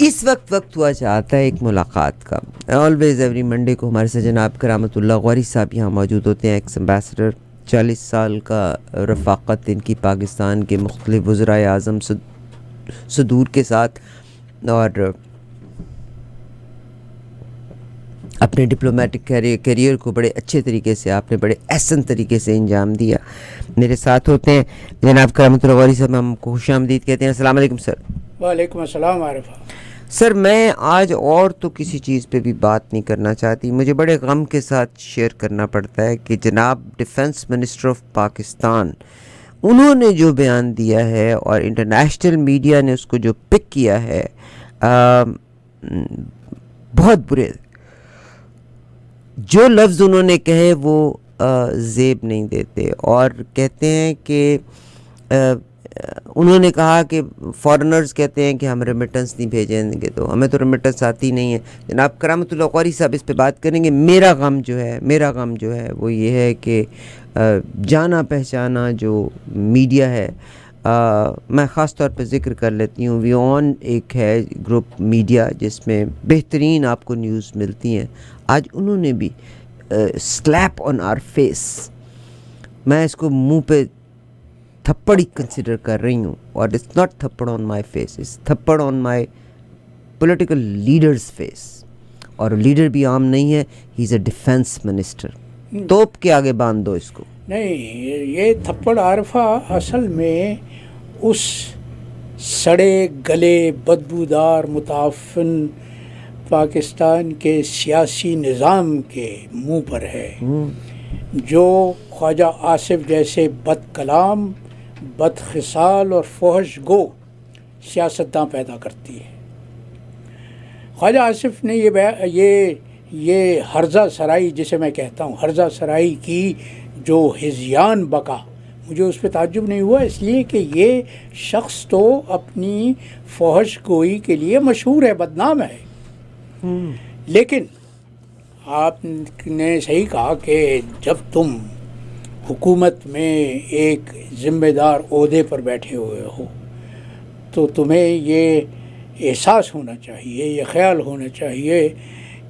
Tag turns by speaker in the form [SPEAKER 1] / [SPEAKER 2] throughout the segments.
[SPEAKER 1] اس وقت ہوا چاہتا ہے ایک ملاقات کا. آلویز ایوری منڈے کو ہمارے سے جناب کرامت اللہ غوری صاحب یہاں موجود ہوتے ہیں، ایکس ایمبیسڈر. 40 سال کا رفاقت ان کی پاکستان کے مختلف وزرائے اعظم صدور کے ساتھ، اور اپنے ڈپلومیٹک کیریئر کو بڑے اچھے طریقے سے آپ نے بڑے احسن طریقے سے انجام دیا. میرے ساتھ ہوتے ہیں جناب کرامت اللہ غوری صاحب، ہم کو خوش آمدید کہتے ہیں. السلام علیکم سر.
[SPEAKER 2] وعلیکم السلام عارفہ.
[SPEAKER 1] سر میں آج اور تو کسی چیز پہ بھی بات نہیں کرنا چاہتی، مجھے بڑے غم کے ساتھ شیئر کرنا پڑتا ہے کہ جناب ڈیفنس منسٹر آف پاکستان انہوں نے جو بیان دیا ہے اور انٹرنیشنل میڈیا نے اس کو جو پک کیا ہے، بہت برے. جو لفظ انہوں نے کہے وہ زیب نہیں دیتے، اور کہتے ہیں کہ انہوں نے کہا کہ فارنرز کہتے ہیں کہ ہم ریمیٹنس نہیں بھیجیں گے، تو ہمیں تو ریمیٹنس آتی نہیں ہے. جناب کرامت اللہ قوری صاحب اس پہ بات کریں گے. میرا غم جو ہے وہ یہ ہے کہ جانا پہچانا جو میڈیا ہے، میں خاص طور پہ ذکر کر لیتی ہوں، وی آن ایک ہے گروپ میڈیا جس میں بہترین آپ کو نیوز ملتی ہیں. آج انہوں نے بھی سلیپ آن آر فیس، میں اس کو منہ پہ تھپڑ ہی کنسیڈر کر رہی ہوں، اور اٹس ناٹ تھپڑ آن مائی فیس، اٹس تھپڑ آن مائی پولیٹیکل لیڈرز فیس. اور لیڈر بھی عام نہیں ہے، he is a defence minister. توپ کے آگے باندھ دو اس کو.
[SPEAKER 2] نہیں، یہ تھپڑ عارفہ اصل میں اس سڑے گلے بدبودار متعفن پاکستان کے سیاسی نظام کے منہ پر ہے، جو خواجہ آصف جیسے بد کلام، بد خصال اور فحش گو سیاستداں پیدا کرتی ہے. خواجہ آصف نے یہ ہرزہ سرائی، جسے میں کہتا ہوں ہرزہ سرائی کی جو ہذیان بقا، مجھے اس پہ تعجب نہیں ہوا، اس لیے کہ یہ شخص تو اپنی فحش گوئی کے لیے مشہور ہے، بدنام ہے. لیکن آپ نے صحیح کہا کہ جب تم حکومت میں ایک ذمہ دار عہدے پر بیٹھے ہوئے ہو تو تمہیں یہ احساس ہونا چاہیے، یہ خیال ہونا چاہیے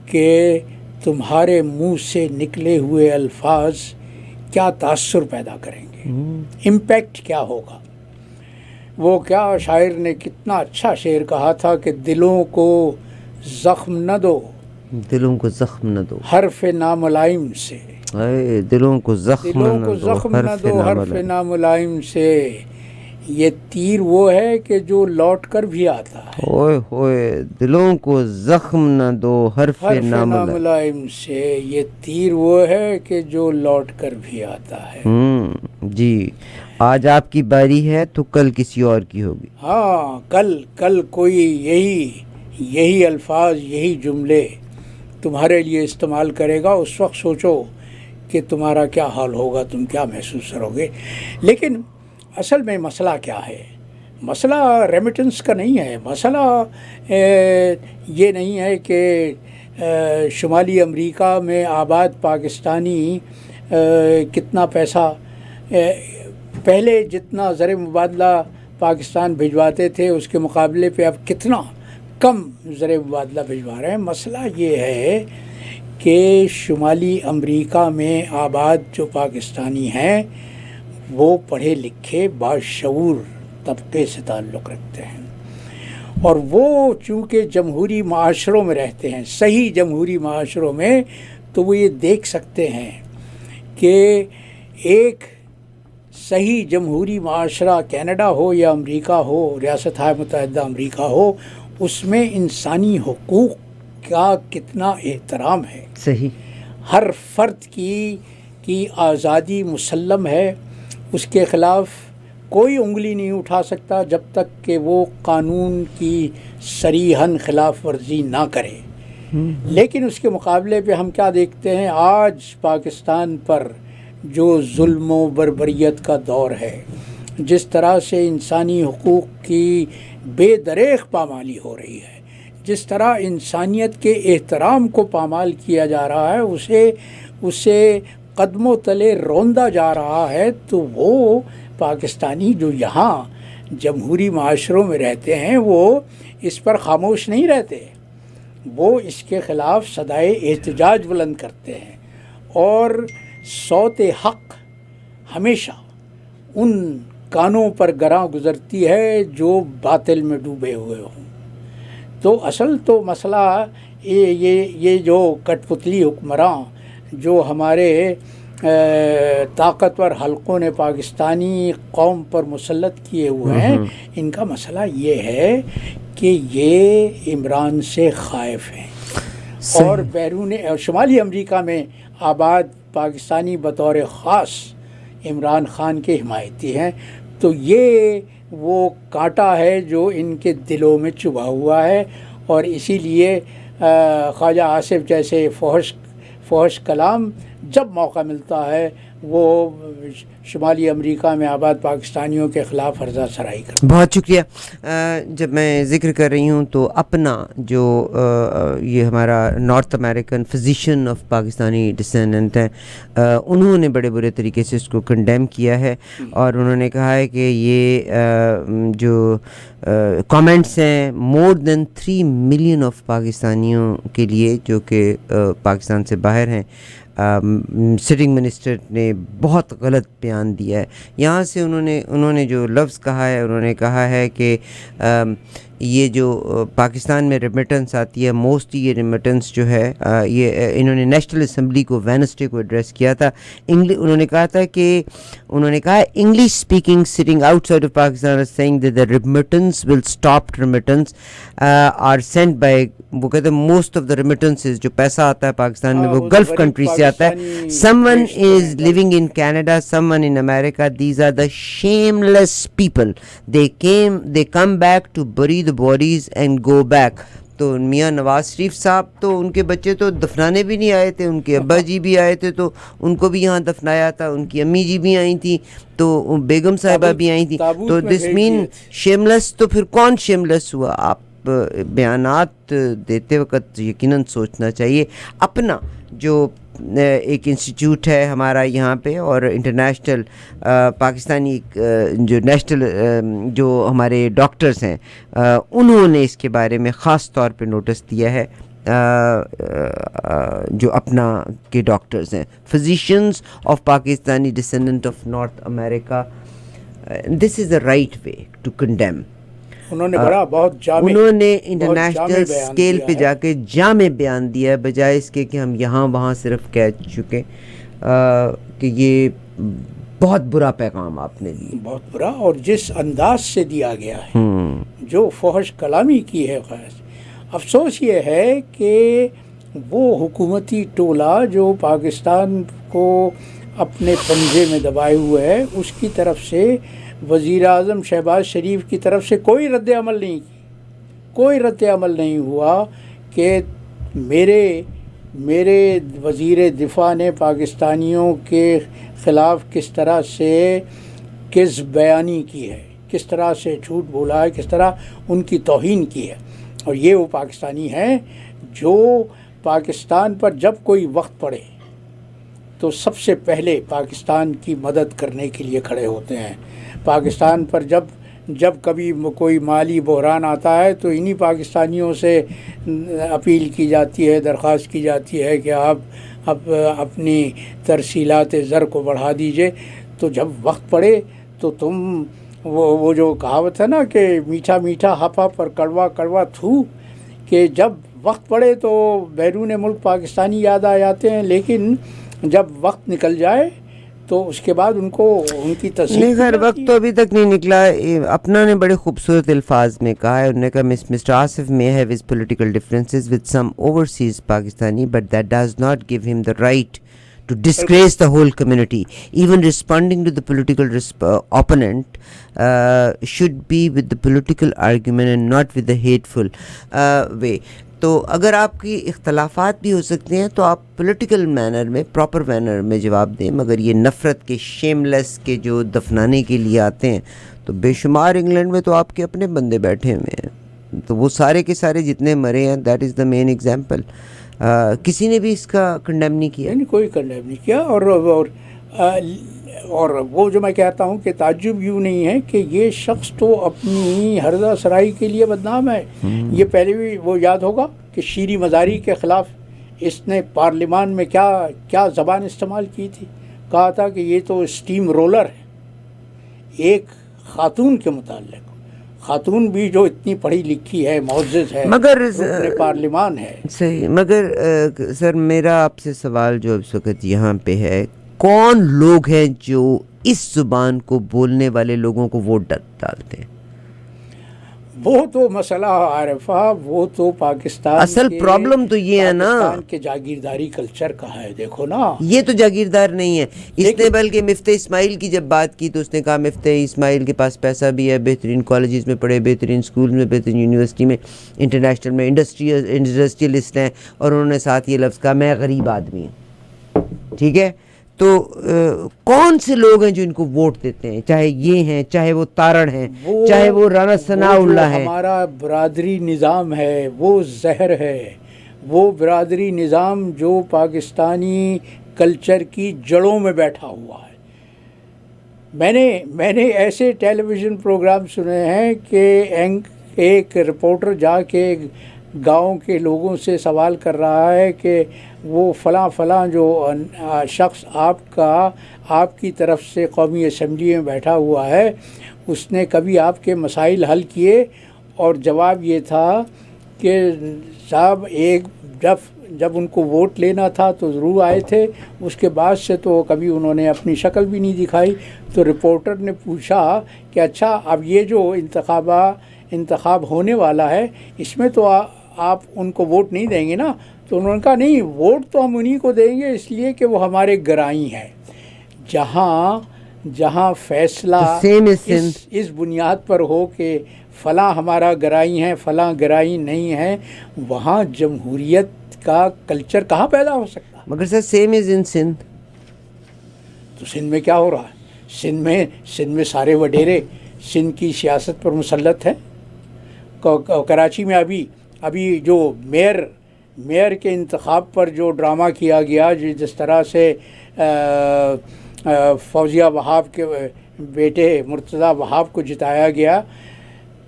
[SPEAKER 2] کہ تمہارے منہ سے نکلے ہوئے الفاظ کیا تاثر پیدا کریں گے، امپیکٹ کیا ہوگا. وہ کیا شاعر نے کتنا اچھا شعر کہا تھا کہ دلوں کو زخم نہ دو،
[SPEAKER 1] دلوں کو زخم نہ دو
[SPEAKER 2] حرف ناملائم سے،
[SPEAKER 1] دلوں کو زخم
[SPEAKER 2] نہ دو حرف ناملائم سے. یہ تیر وہ ہے کہ جو لوٹ کر بھی آتا ہے،
[SPEAKER 1] اوئے ہوئے دلوں کو زخم نہ دو حرف
[SPEAKER 2] ناملائم سے. یہ تیر وہ ہے کہ جو لوٹ کر بھی آتا ہے.
[SPEAKER 1] جی، آج آپ کی باری ہے تو کل کسی اور کی ہوگی.
[SPEAKER 2] ہاں، کل کوئی یہی الفاظ، یہی جملے تمہارے لیے استعمال کرے گا. اس وقت سوچو کہ تمہارا کیا حال ہوگا، تم کیا محسوس کرو گے. لیکن اصل میں مسئلہ کیا ہے؟ مسئلہ ریمیٹنس کا نہیں ہے. مسئلہ یہ نہیں ہے کہ شمالی امریکہ میں آباد پاکستانی کتنا پیسہ، پہلے جتنا زر مبادلہ پاکستان بھجواتے تھے اس کے مقابلے پہ اب کتنا کم زر مبادلہ بھجوا رہے ہیں. مسئلہ یہ ہے کہ شمالی امریکہ میں آباد جو پاکستانی ہیں وہ پڑھے لکھے باشعور طبقے سے تعلق رکھتے ہیں، اور وہ چونکہ جمہوری معاشروں میں رہتے ہیں، صحیح جمہوری معاشروں میں، تو وہ یہ دیکھ سکتے ہیں کہ ایک صحیح جمہوری معاشرہ کینیڈا ہو یا امریکہ ہو، ریاستہائے متحدہ امریکہ ہو، اس میں انسانی حقوق کا کتنا احترام ہے.
[SPEAKER 1] صحیح،
[SPEAKER 2] ہر فرد کی آزادی مسلم ہے، اس کے خلاف کوئی انگلی نہیں اٹھا سکتا جب تک کہ وہ قانون کی صریحاً خلاف ورزی نہ کرے. لیکن اس کے مقابلے پہ ہم کیا دیکھتے ہیں؟ آج پاکستان پر جو ظلم و بربریت کا دور ہے، جس طرح سے انسانی حقوق کی بے دریغ پامالی ہو رہی ہے، جس طرح انسانیت کے احترام کو پامال کیا جا رہا ہے، اسے قدموں تلے روندا جا رہا ہے، تو وہ پاکستانی جو یہاں جمہوری معاشروں میں رہتے ہیں وہ اس پر خاموش نہیں رہتے، وہ اس کے خلاف صدائے احتجاج بلند کرتے ہیں، اور صوت حق ہمیشہ ان کانوں پر گراں گزرتی ہے جو باطل میں ڈوبے ہوئے ہوں۔ تو اصل تو مسئلہ یہ جو کٹ پتلی حکمراں جو ہمارے طاقتور حلقوں نے پاکستانی قوم پر مسلط کیے ہوئے ہیں، ان کا مسئلہ یہ ہے کہ یہ عمران سے خائف ہیں، اور بیرون شمالی امریکہ میں آباد پاکستانی بطور خاص عمران خان کے حمایتی ہیں۔ تو یہ وہ کانٹا ہے جو ان کے دلوں میں چبھا ہوا ہے، اور اسی لیے خواجہ آصف جیسے فحش کلام جب موقع ملتا ہے وہ شمالی امریکہ میں آباد پاکستانیوں کے خلاف عرضہ سرائی کرتا ہے۔
[SPEAKER 1] بہت شکریہ۔ جب میں ذکر کر رہی ہوں تو اپنا جو یہ ہمارا north American physician of Pakistani descendant ہیں، انہوں نے بڑے برے طریقے سے اس کو کنڈیم کیا ہے، اور انہوں نے کہا ہے کہ یہ جو کامنٹس ہیں مور دین 3 ملین آف پاکستانیوں کے لیے جو کہ پاکستان سے باہر ہیں، سٹنگ منسٹر نے بہت غلط بیان دیا ہے۔ یہاں سے انہوں نے جو لفظ کہا ہے، انہوں نے کہا ہے کہ یہ جو پاکستان میں ریمیٹنس آتی ہے، موسٹلی یہ ریمیٹنس جو ہے یہ انہوں نے نیشنل اسمبلی کو وینسڈے کو ایڈریس کیا تھا۔ انہوں نے کہا تھا کہ English speaking sitting outside of Pakistan are seeing that the remittance will stop remittance are sent by، وہ کہتے ہیں موسٹ آف دا ریمیٹنسز جو پیسہ آتا ہے پاکستان میں وہ گلف کنٹری سے آتا ہے۔ someone is living in Canada, someone in America, these are the shameless people, they come back to bury the bodies and go back۔ تو میاں نواز شریف صاحب تو ان کے بچے تو دفنانے بھی نہیں آئے تھے، ان کے ابا جی بھی آئے تھے تو ان کو بھی یہاں دفنایا تھا، ان کی امی جی بھی آئی تھیں، تو بیگم صاحبہ بھی آئی تھیں، تو دس مین شیملیس۔ تو پھر کون شیملیس ہوا؟ آپ بیانات دیتے وقت یقیناً سوچنا چاہیے۔ اپنا جو ایک انسٹیٹیوٹ ہے ہمارا یہاں پہ، اور انٹرنیشنل پاکستانی جو نیشنل جو ہمارے ڈاکٹرز ہیں انہوں نے اس کے بارے میں خاص طور پہ نوٹس دیا ہے، جو اپنا کے ڈاکٹرز ہیں، physicians of Pakistani descendant of North America, this is a right way to condemn.
[SPEAKER 2] انہوں نے بہت جامع،
[SPEAKER 1] انہوں نے انٹرنیشنل اسکیل پہ جا کے جامع بیان دیا ہے، بجائے اس کے کہ ہم یہاں وہاں صرف کہہ چکے کہ یہ بہت برا پیغام آپ نے دیا،
[SPEAKER 2] بہت برا، اور جس انداز سے دیا گیا ہے، جو فحش کلامی کی ہے۔ افسوس یہ ہے کہ وہ حکومتی ٹولہ جو پاکستان کو اپنے پنجے میں دبائے ہوئے ہے، اس کی طرف سے وزیر اعظم شہباز شریف کی طرف سے کوئی رد عمل نہیں ہوا کہ میرے وزیر دفاع نے پاکستانیوں کے خلاف کس طرح سے کذب بیانی کی ہے، کس طرح سے جھوٹ بولا ہے، کس طرح ان کی توہین کی ہے۔ اور یہ وہ پاکستانی ہیں جو پاکستان پر جب کوئی وقت پڑے تو سب سے پہلے پاکستان کی مدد کرنے کے لیے کھڑے ہوتے ہیں۔ پاکستان پر جب کبھی کوئی مالی بحران آتا ہے تو انہی پاکستانیوں سے اپیل کی جاتی ہے، درخواست کی جاتی ہے کہ آپ اپنی ترسیلات زر کو بڑھا دیجئے۔ تو جب وقت پڑے تو تم وہ جو کہاوت ہے نا کہ میٹھا میٹھا ہاپا پر کڑوا کڑوا تھو، کہ جب وقت پڑے تو بیرون ملک پاکستانی یاد آ جاتے ہیں، لیکن جب وقت نکل جائے تو اس کے بعد ان کو ان کی تصدیق
[SPEAKER 1] نہیں، خیر وقت تو ابھی تک نہیں نکلا۔ اپنا نے بڑے خوبصورت الفاظ میں کہا ہے، انہوں نے کہا mister Asif may have his political differences with some overseas Pakistani but that does not give him the right to disgrace the whole community. Even responding to the political opponent should be with the political argument and not with the hateful way. تو اگر آپ کی اختلافات بھی ہو سکتے ہیں تو آپ پولیٹیکل مینر میں، پراپر مینر میں جواب دیں، مگر یہ نفرت کے شیملیس کے جو دفنانے کے لیے آتے ہیں تو بے شمار انگلینڈ میں تو آپ کے اپنے بندے بیٹھے ہوئے ہیں، تو وہ سارے کے سارے جتنے مرے ہیں، that is the main example. کسی نے بھی اس کا کنڈیم نہیں کیا،
[SPEAKER 2] کوئی کنڈیم نہیں کیا۔ اور اور وہ جو میں کہتا ہوں کہ تعجب یوں نہیں ہے کہ یہ شخص تو اپنی ہرزہ سرائی کے لیے بدنام ہے. یہ پہلے بھی وہ یاد ہوگا کہ شیریں مزاری کے خلاف اس نے پارلیمان میں کیا زبان استعمال کی تھی. کہا تھا کہ یہ تو اسٹیم رولر ہے. ایک خاتون کے متعلق، خاتون بھی جو اتنی پڑھی لکھی ہے، معزز ہے،
[SPEAKER 1] مگر
[SPEAKER 2] رکن پارلیمان ہے.
[SPEAKER 1] صحیح. مگر سر میرا آپ سے سوال جو اس وقت یہاں پہ ہے، کون لوگ ہیں جو اس زبان کو بولنے والے لوگوں کو ووٹ ڈالتے ہیں؟
[SPEAKER 2] وہ تو مسئلہ عارفہ، وہ تو پاکستان
[SPEAKER 1] اصل پرابلم تو یہ ہے نا،
[SPEAKER 2] پاکستان کے جاگیرداری کلچر کا ہے. دیکھو نا،
[SPEAKER 1] یہ تو جاگیردار نہیں ہے. اس نے بلکہ مفتاح اسماعیل کی جب بات کی تو اس نے کہا مفتاح اسماعیل کے پاس پیسہ بھی ہے، بہترین کالجز میں پڑھے، بہترین اسکول میں، بہترین یونیورسٹی میں، انٹرنیشنل میں انڈسٹریلسٹ ہیں، اور انہوں نے ساتھ یہ لفظ کہا میں غریب آدمی ہوں. ٹھیک ہے، تو کون سے لوگ ہیں جو ان کو ووٹ دیتے ہیں؟ چاہے یہ ہیں، چاہے وہ تارڑ ہیں، چاہے وہ رانا ثناء اللہ ہیں.
[SPEAKER 2] ہمارا برادری نظام ہے وہ زہر ہے. وہ برادری نظام جو پاکستانی کلچر کی جڑوں میں بیٹھا ہوا ہے. میں نے ایسے ٹیلی ویژن پروگرام سنے ہیں کہ ایک رپورٹر جا کے گاؤں کے لوگوں سے سوال کر رہا ہے کہ وہ فلاں جو شخص آپ کی طرف سے قومی اسمبلی میں بیٹھا ہوا ہے، اس نے کبھی آپ کے مسائل حل کیے؟ اور جواب یہ تھا کہ صاحب جب ان کو ووٹ لینا تھا تو ضرور آئے تھے، اس کے بعد سے تو کبھی انہوں نے اپنی شکل بھی نہیں دکھائی. تو رپورٹر نے پوچھا کہ اچھا اب یہ جو انتخاب ہونے والا ہے اس میں تو آپ ان کو ووٹ نہیں دیں گے نا؟ تو انہوں نے کہا نہیں، ووٹ تو ہم انہی کو دیں گے اس لیے کہ وہ ہمارے گرائی ہیں. جہاں فیصلہ اس بنیاد پر ہو کہ فلاں ہمارا گرائی ہیں، فلاں گرائی نہیں ہے، وہاں جمہوریت کا کلچر کہاں پیدا ہو سکتا ہے؟
[SPEAKER 1] مگر سر سیم از ان سندھ.
[SPEAKER 2] تو سندھ میں کیا ہو رہا ہے؟ سندھ میں سارے وڈیرے سندھ کی سیاست پر مسلط ہیں. کراچی میں ابھی جو میئر کے انتخاب پر جو ڈرامہ کیا گیا، جس طرح سے فوزیہ وہاب کے بیٹے مرتضیٰ وہاب کو جتایا گیا،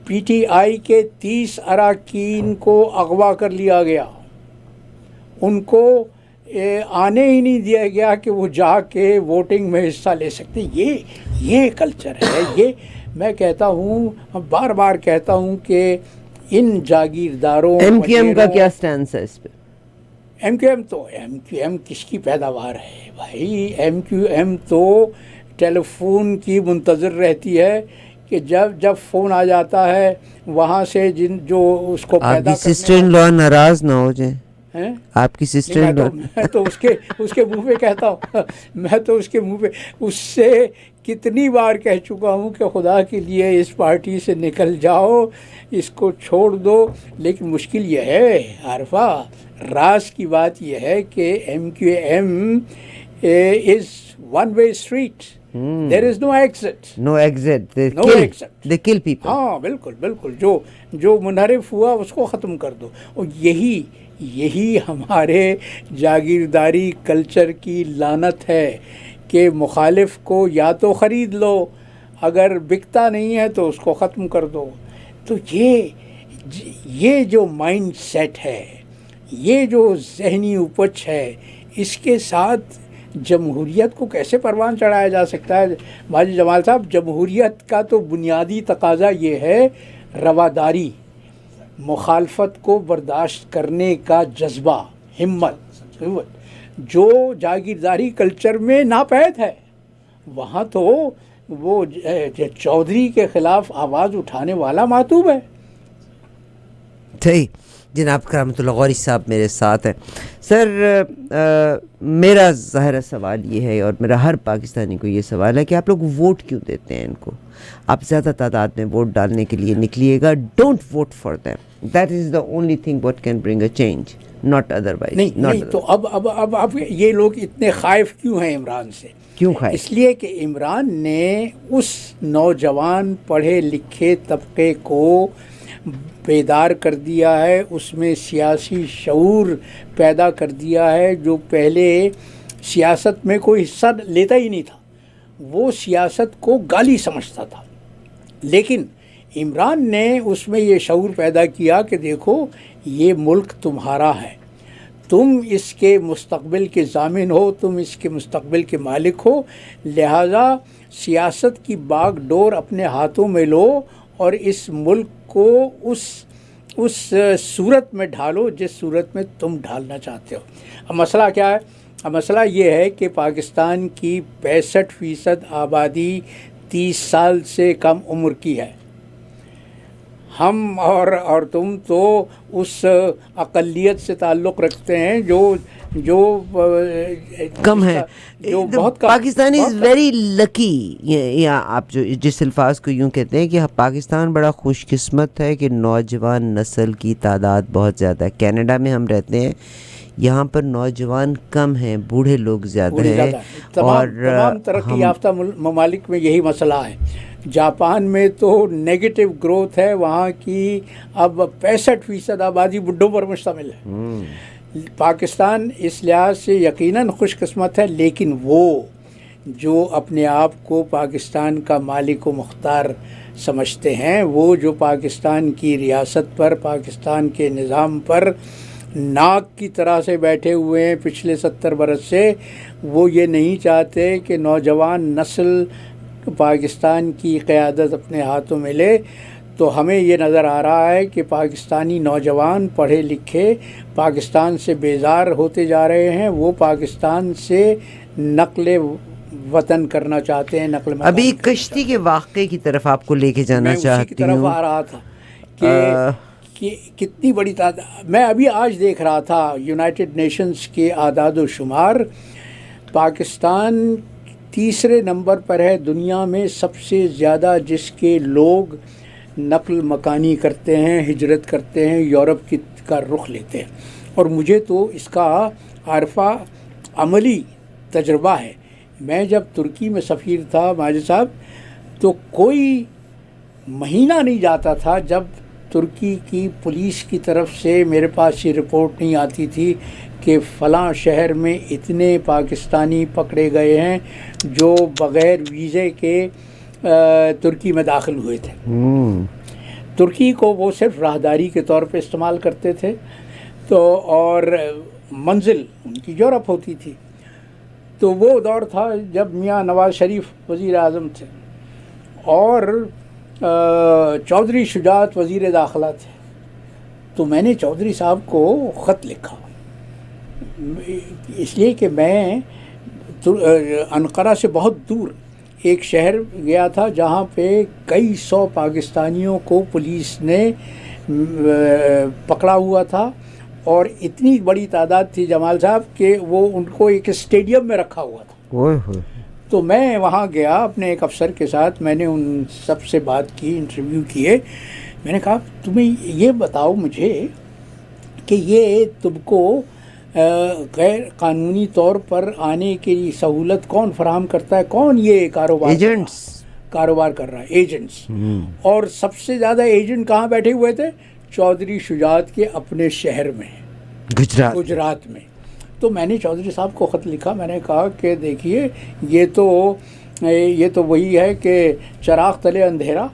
[SPEAKER 2] پی ٹی آئی کے 30 اراکین کو اغوا کر لیا گیا. ان کو آنے ہی نہیں دیا گیا کہ وہ جا کے ووٹنگ میں حصہ لے سکتے. یہ کلچر ہے. یہ میں کہتا ہوں، بار بار کہتا ہوں کہ ان جاگیرداروں.
[SPEAKER 1] ایم کیو ایم کا کیا سٹینس ہے اس پہ؟
[SPEAKER 2] ایم کیو ایم کس کی پیداوار ہے بھائی؟ ایم کیو ایم تو ٹیلی فون کی منتظر رہتی ہے کہ جب فون آ جاتا ہے وہاں سے جو اس کو پیدا کرنے.
[SPEAKER 1] آپ کی سسٹر ان لا ناراض نہ ہو جائے. آپ کی سسٹر
[SPEAKER 2] میں تو اس کے منہ پہ کہتا ہوں، میں تو اس کے منہ پہ اس سے کتنی بار کہہ چکا ہوں کہ خدا کے لیے اس پارٹی سے نکل جاؤ، اس کو چھوڑ دو. لیکن مشکل یہ ہے عارفہ، راز کی بات یہ ہے کہ M Q M is one way street. There is no exit.
[SPEAKER 1] No exit. They kill people.
[SPEAKER 2] ہاں بالکل. جو منحرف ہوا اس کو ختم کر دو. اور یہی ہمارے جاگیرداری کلچر کی لعنت ہے کہ مخالف کو یا تو خرید لو، اگر بکتا نہیں ہے تو اس کو ختم کر دو. تو یہ جو مائنڈ سیٹ ہے، یہ جو ذہنی اپج ہے، اس کے ساتھ جمہوریت کو کیسے پروان چڑھایا جا سکتا ہے؟ ماجد جمال صاحب، جمہوریت کا تو بنیادی تقاضا یہ ہے رواداری، مخالفت کو برداشت کرنے کا جذبہ، ہمت، جو جاگیرداری کلچر میں ناپید ہے. وہاں تو وہ چودھری کے خلاف آواز اٹھانے والا معتوب ہے.
[SPEAKER 1] صحیح. جناب کرامت اللہ غوری صاحب میرے ساتھ ہیں. سر میرا ظاہرہ سوال یہ ہے، اور میرا ہر پاکستانی کو یہ سوال ہے کہ آپ لوگ ووٹ کیوں دیتے ہیں ان کو؟ آپ زیادہ تعداد میں ووٹ ڈالنے کے لیے نکلیے گا. Don't vote for them. That is the only thing what can bring a change, not otherwise.
[SPEAKER 2] نہیں تو اب یہ لوگ اتنے خائف کیوں ہیں عمران سے؟
[SPEAKER 1] کیوں خائف؟
[SPEAKER 2] اس لیے کہ عمران نے اس نوجوان پڑھے لکھے طبقے کو بیدار کر دیا ہے، اس میں سیاسی شعور پیدا کر دیا ہے جو پہلے سیاست میں کوئی حصہ لیتا ہی نہیں تھا. وہ سیاست کو گالی سمجھتا تھا، لیکن عمران نے اس میں یہ شعور پیدا کیا کہ دیکھو یہ ملک تمہارا ہے، تم اس کے مستقبل کے ضامن ہو، تم اس کے مستقبل کے مالک ہو، لہٰذا سیاست کی باغ ڈور اپنے ہاتھوں میں لو اور اس ملک کو اس صورت میں ڈھالو جس صورت میں تم ڈھالنا چاہتے ہو۔ اب مسئلہ کیا ہے؟ اب مسئلہ یہ ہے کہ پاکستان کی 65% آبادی 30 سال سے کم عمر کی ہے۔ ہم اور تم تو اس اقلیت سے تعلق رکھتے ہیں جو
[SPEAKER 1] کم ہے،
[SPEAKER 2] جو بہت کم۔
[SPEAKER 1] پاکستانی از ویری لکی، یا آپ جو جس الفاظ کو یوں کہتے ہیں کہ پاکستان بڑا خوش قسمت ہے کہ نوجوان نسل کی تعداد بہت زیادہ ہے۔ کینیڈا میں ہم رہتے ہیں، یہاں پر نوجوان کم ہیں، بوڑھے لوگ زیادہ ہیں، اور
[SPEAKER 2] تمام ترقی یافتہ ممالک میں یہی مسئلہ ہے۔ جاپان میں تو نیگیٹو گروتھ ہے، وہاں کی اب 65% آبادی بڈھوں پر مشتمل ہے۔ پاکستان اس لحاظ سے یقیناً خوش قسمت ہے، لیکن وہ جو اپنے آپ کو پاکستان کا مالک و مختار سمجھتے ہیں، وہ جو پاکستان کی ریاست پر، پاکستان کے نظام پر ناک کی طرح سے بیٹھے ہوئے ہیں پچھلے 70 برس سے، وہ یہ نہیں چاہتے کہ نوجوان نسل پاکستان کی قیادت اپنے ہاتھوں میں لے۔ تو ہمیں یہ نظر آ رہا ہے کہ پاکستانی نوجوان پڑھے لکھے پاکستان سے بیزار ہوتے جا رہے ہیں، وہ پاکستان سے نقل وطن کرنا چاہتے ہیں، نقل مکان۔
[SPEAKER 1] ابھی کشتی کے واقعے کی طرف آپ کو لے کے جانا چاہتی ہوں،
[SPEAKER 2] میں اسی کی طرف آ رہا تھا کہ کتنی بڑی تعداد۔ میں ابھی آج دیکھ رہا تھا یونائٹڈ نیشنز کے اعداد و شمار، پاکستان تیسرے نمبر پر ہے دنیا میں سب سے زیادہ جس کے لوگ نقل مکانی کرتے ہیں، ہجرت کرتے ہیں، یورپ کا رخ لیتے ہیں۔ اور مجھے تو اس کا عارفہ عملی تجربہ ہے۔ میں جب ترکی میں سفیر تھا ماجد صاحب، تو کوئی مہینہ نہیں جاتا تھا جب ترکی کی پولیس کی طرف سے میرے پاس یہ رپورٹ نہیں آتی تھی کہ فلاں شہر میں اتنے پاکستانی پکڑے گئے ہیں جو بغیر ویزے کے ترکی میں داخل ہوئے تھے۔ ترکی کو وہ صرف راہداری کے طور پہ استعمال کرتے تھے، تو اور منزل ان کی یورپ ہوتی تھی۔ تو وہ دور تھا جب میاں نواز شریف وزیر اعظم تھے اور چودھری شجاعت وزیر داخلہ تھے۔ تو میں نے چودھری صاحب کو خط لکھا، اس لیے کہ میں انقرہ سے بہت دور ایک شہر گیا تھا جہاں پہ کئی سو پاکستانیوں کو پولیس نے پکڑا ہوا تھا، اور اتنی بڑی تعداد تھی جمال صاحب کہ وہ ان کو ایک اسٹیڈیم میں رکھا ہوا تھا۔ تو میں وہاں گیا اپنے ایک افسر کے ساتھ، میں نے ان سب سے بات کی، انٹرویو کیے۔ میں نے کہا تمہیں یہ بتاؤ مجھے کہ یہ تم کو غیر قانونی طور پر آنے کی سہولت کون فراہم کرتا ہے، کون یہ کاروبار کر رہا ہے؟ ایجنٹس۔ اور سب سے زیادہ ایجنٹ کہاں بیٹھے ہوئے تھے؟ چودھری شجاعت کے اپنے شہر میں، گجرات میں۔ تو میں نے چودھری صاحب کو خط لکھا، میں نے کہا کہ دیکھیے یہ تو وہی ہے کہ چراغ تلے اندھیرا،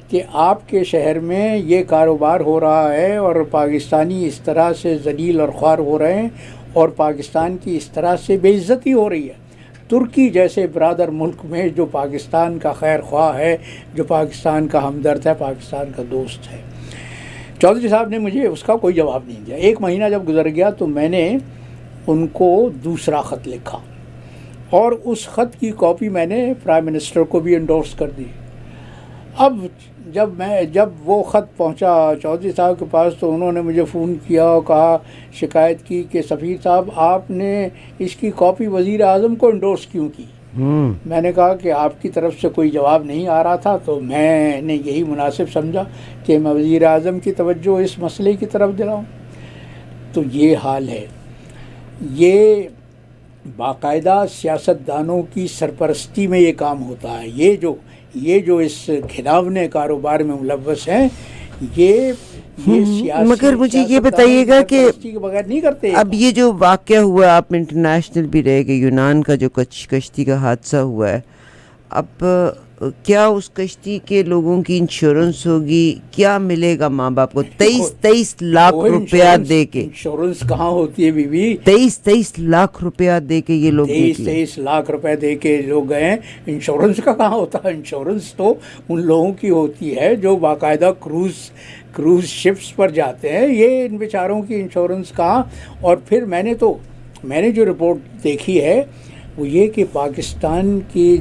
[SPEAKER 2] کہ آپ کے شہر میں یہ کاروبار ہو رہا ہے اور پاکستانی اس طرح سے ذلیل اور خوار ہو رہے ہیں، اور پاکستان کی اس طرح سے بے عزتی ہو رہی ہے۔ ترکی جیسے برادر ملک میں جو پاکستان کا خیر خواہ ہے، جو پاکستان کا ہمدرد ہے، پاکستان کا دوست ہے۔ چودھری صاحب نے مجھے اس کا کوئی جواب نہیں دیا۔ ایک مہینہ جب گزر گیا تو میں نے ان کو دوسرا خط لکھا، اور اس خط کی کاپی میں نے پرائم منسٹر کو بھی انڈورس کر دی۔ اب جب وہ خط پہنچا چودھری صاحب کے پاس تو انہوں نے مجھے فون کیا اور کہا، شکایت کی کہ سفیر صاحب آپ نے اس کی کاپی وزیر اعظم کو انڈورس کیوں کی؟ میں نے کہا کہ آپ کی طرف سے کوئی جواب نہیں آ رہا تھا، تو میں نے یہی مناسب سمجھا کہ میں وزیر اعظم کی توجہ اس مسئلے کی طرف دلاؤں۔ تو یہ حال ہے، یہ باقاعدہ سیاستدانوں کی سرپرستی میں یہ کام ہوتا ہے۔ یہ جو اس گھناونے کاروبار میں ملوث ہیں، یہ
[SPEAKER 1] مگر مجھے یہ بتائیے گا کہ
[SPEAKER 2] بغیر نہیں کرتے۔
[SPEAKER 1] اب یہ جو واقعہ ہوا، آپ انٹرنیشنل بھی رہے کہ یونان کا جو کشتی کا حادثہ ہوا ہے، اب کیا اس کشتی کے لوگوں کی انشورنس ہوگی؟ کیا ملے گا ماں باپ کو 23 لاکھ روپیہ دے کے؟
[SPEAKER 2] انشورنس کہاں ہوتی ہے بیوی؟
[SPEAKER 1] 23 لاکھ روپیہ دے کے یہ لوگ
[SPEAKER 2] 23 لاکھ روپے دے کے لوگ گئے. انشورنس کا کہاں ہوتا ہے؟ انشورنس تو ان لوگوں کی ہوتی ہے جو باقاعدہ کروز شپس پر جاتے ہیں. یہ ان بیچاروں کی انشورنس کہاں؟ اور پھر میں نے جو رپورٹ دیکھی ہے وہ یہ کہ پاکستان کی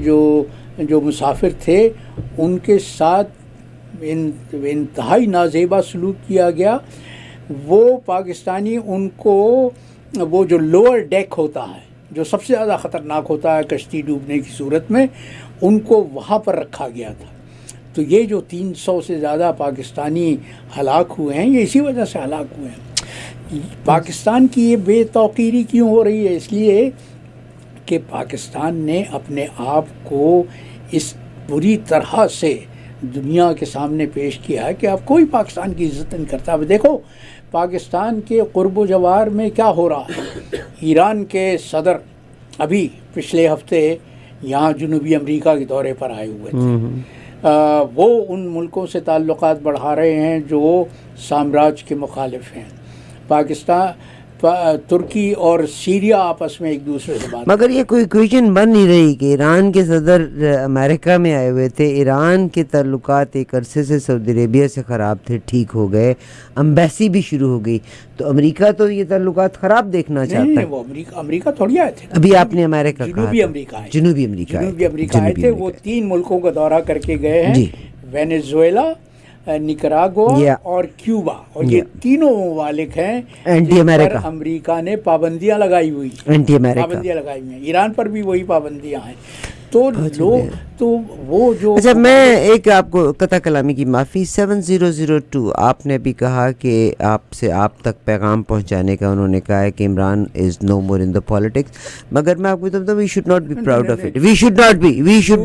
[SPEAKER 2] جو مسافر تھے ان کے ساتھ انتہائی نازیبا سلوک کیا گیا. وہ پاکستانی ان کو وہ جو لوور ڈیک ہوتا ہے جو سب سے زیادہ خطرناک ہوتا ہے کشتی ڈوبنے کی صورت میں، ان کو وہاں پر رکھا گیا تھا. تو یہ جو 300 سے زیادہ پاکستانی ہلاک ہوئے ہیں یہ اسی وجہ سے ہلاک ہوئے ہیں. پاکستان کی یہ بے توقیری کیوں ہو رہی ہے؟ اس لیے کہ پاکستان نے اپنے آپ کو اس بری طرح سے دنیا کے سامنے پیش کیا ہے کہ اب کوئی پاکستان کی عزت نہیں کرتا. اب دیکھو پاکستان کے قرب و جوار میں کیا ہو رہا ہے. ایران کے صدر ابھی پچھلے ہفتے یہاں جنوبی امریکہ کے دورے پر آئے ہوئے تھے. وہ ان ملکوں سے تعلقات بڑھا رہے ہیں جو سامراج کے مخالف ہیں. ترکی اور سیریا آپس میں ایک دوسرے سے بات،
[SPEAKER 1] مگر یہ کوئی کویشن بن نہیں رہی کہ ایران کے صدر امریکہ میں آئے ہوئے تھے. ایران کے تعلقات ایک عرصے سے سعودی عربیہ سے خراب تھے، ٹھیک ہو گئے، امبیسی بھی شروع ہو گئی. تو امریکہ تو یہ تعلقات خراب دیکھنا چاہتا ہے.
[SPEAKER 2] وہ امریکہ تھوڑی آئے تھے.
[SPEAKER 1] ابھی آپ نے امریکہ کہا،
[SPEAKER 2] جنوبی امریکہ آئے تھے. وہ 3 ملکوں کا دورہ کر کے گئے ہیں، وینیزویلا، نکراگوا اور کیوبا. اور یہ تینوں ممالک ہیں
[SPEAKER 1] اینٹی امریکہ.
[SPEAKER 2] امریکہ نے پابندیاں لگائی ہوئی ہیں. ایران پر بھی وہی پابندیاں ہیں. تو وہ جو
[SPEAKER 1] اچھا، میں ایک آپ کو قطع کلامی کی معافی. 7002 آپ نے بھی کہا کہ آپ تک پیغام پہنچانے کا انہوں نے کہا ہے کہ عمران از نو مور ان دا پالیٹکس. مگر میں آپ کو بتاؤں we should not be proud of it. We should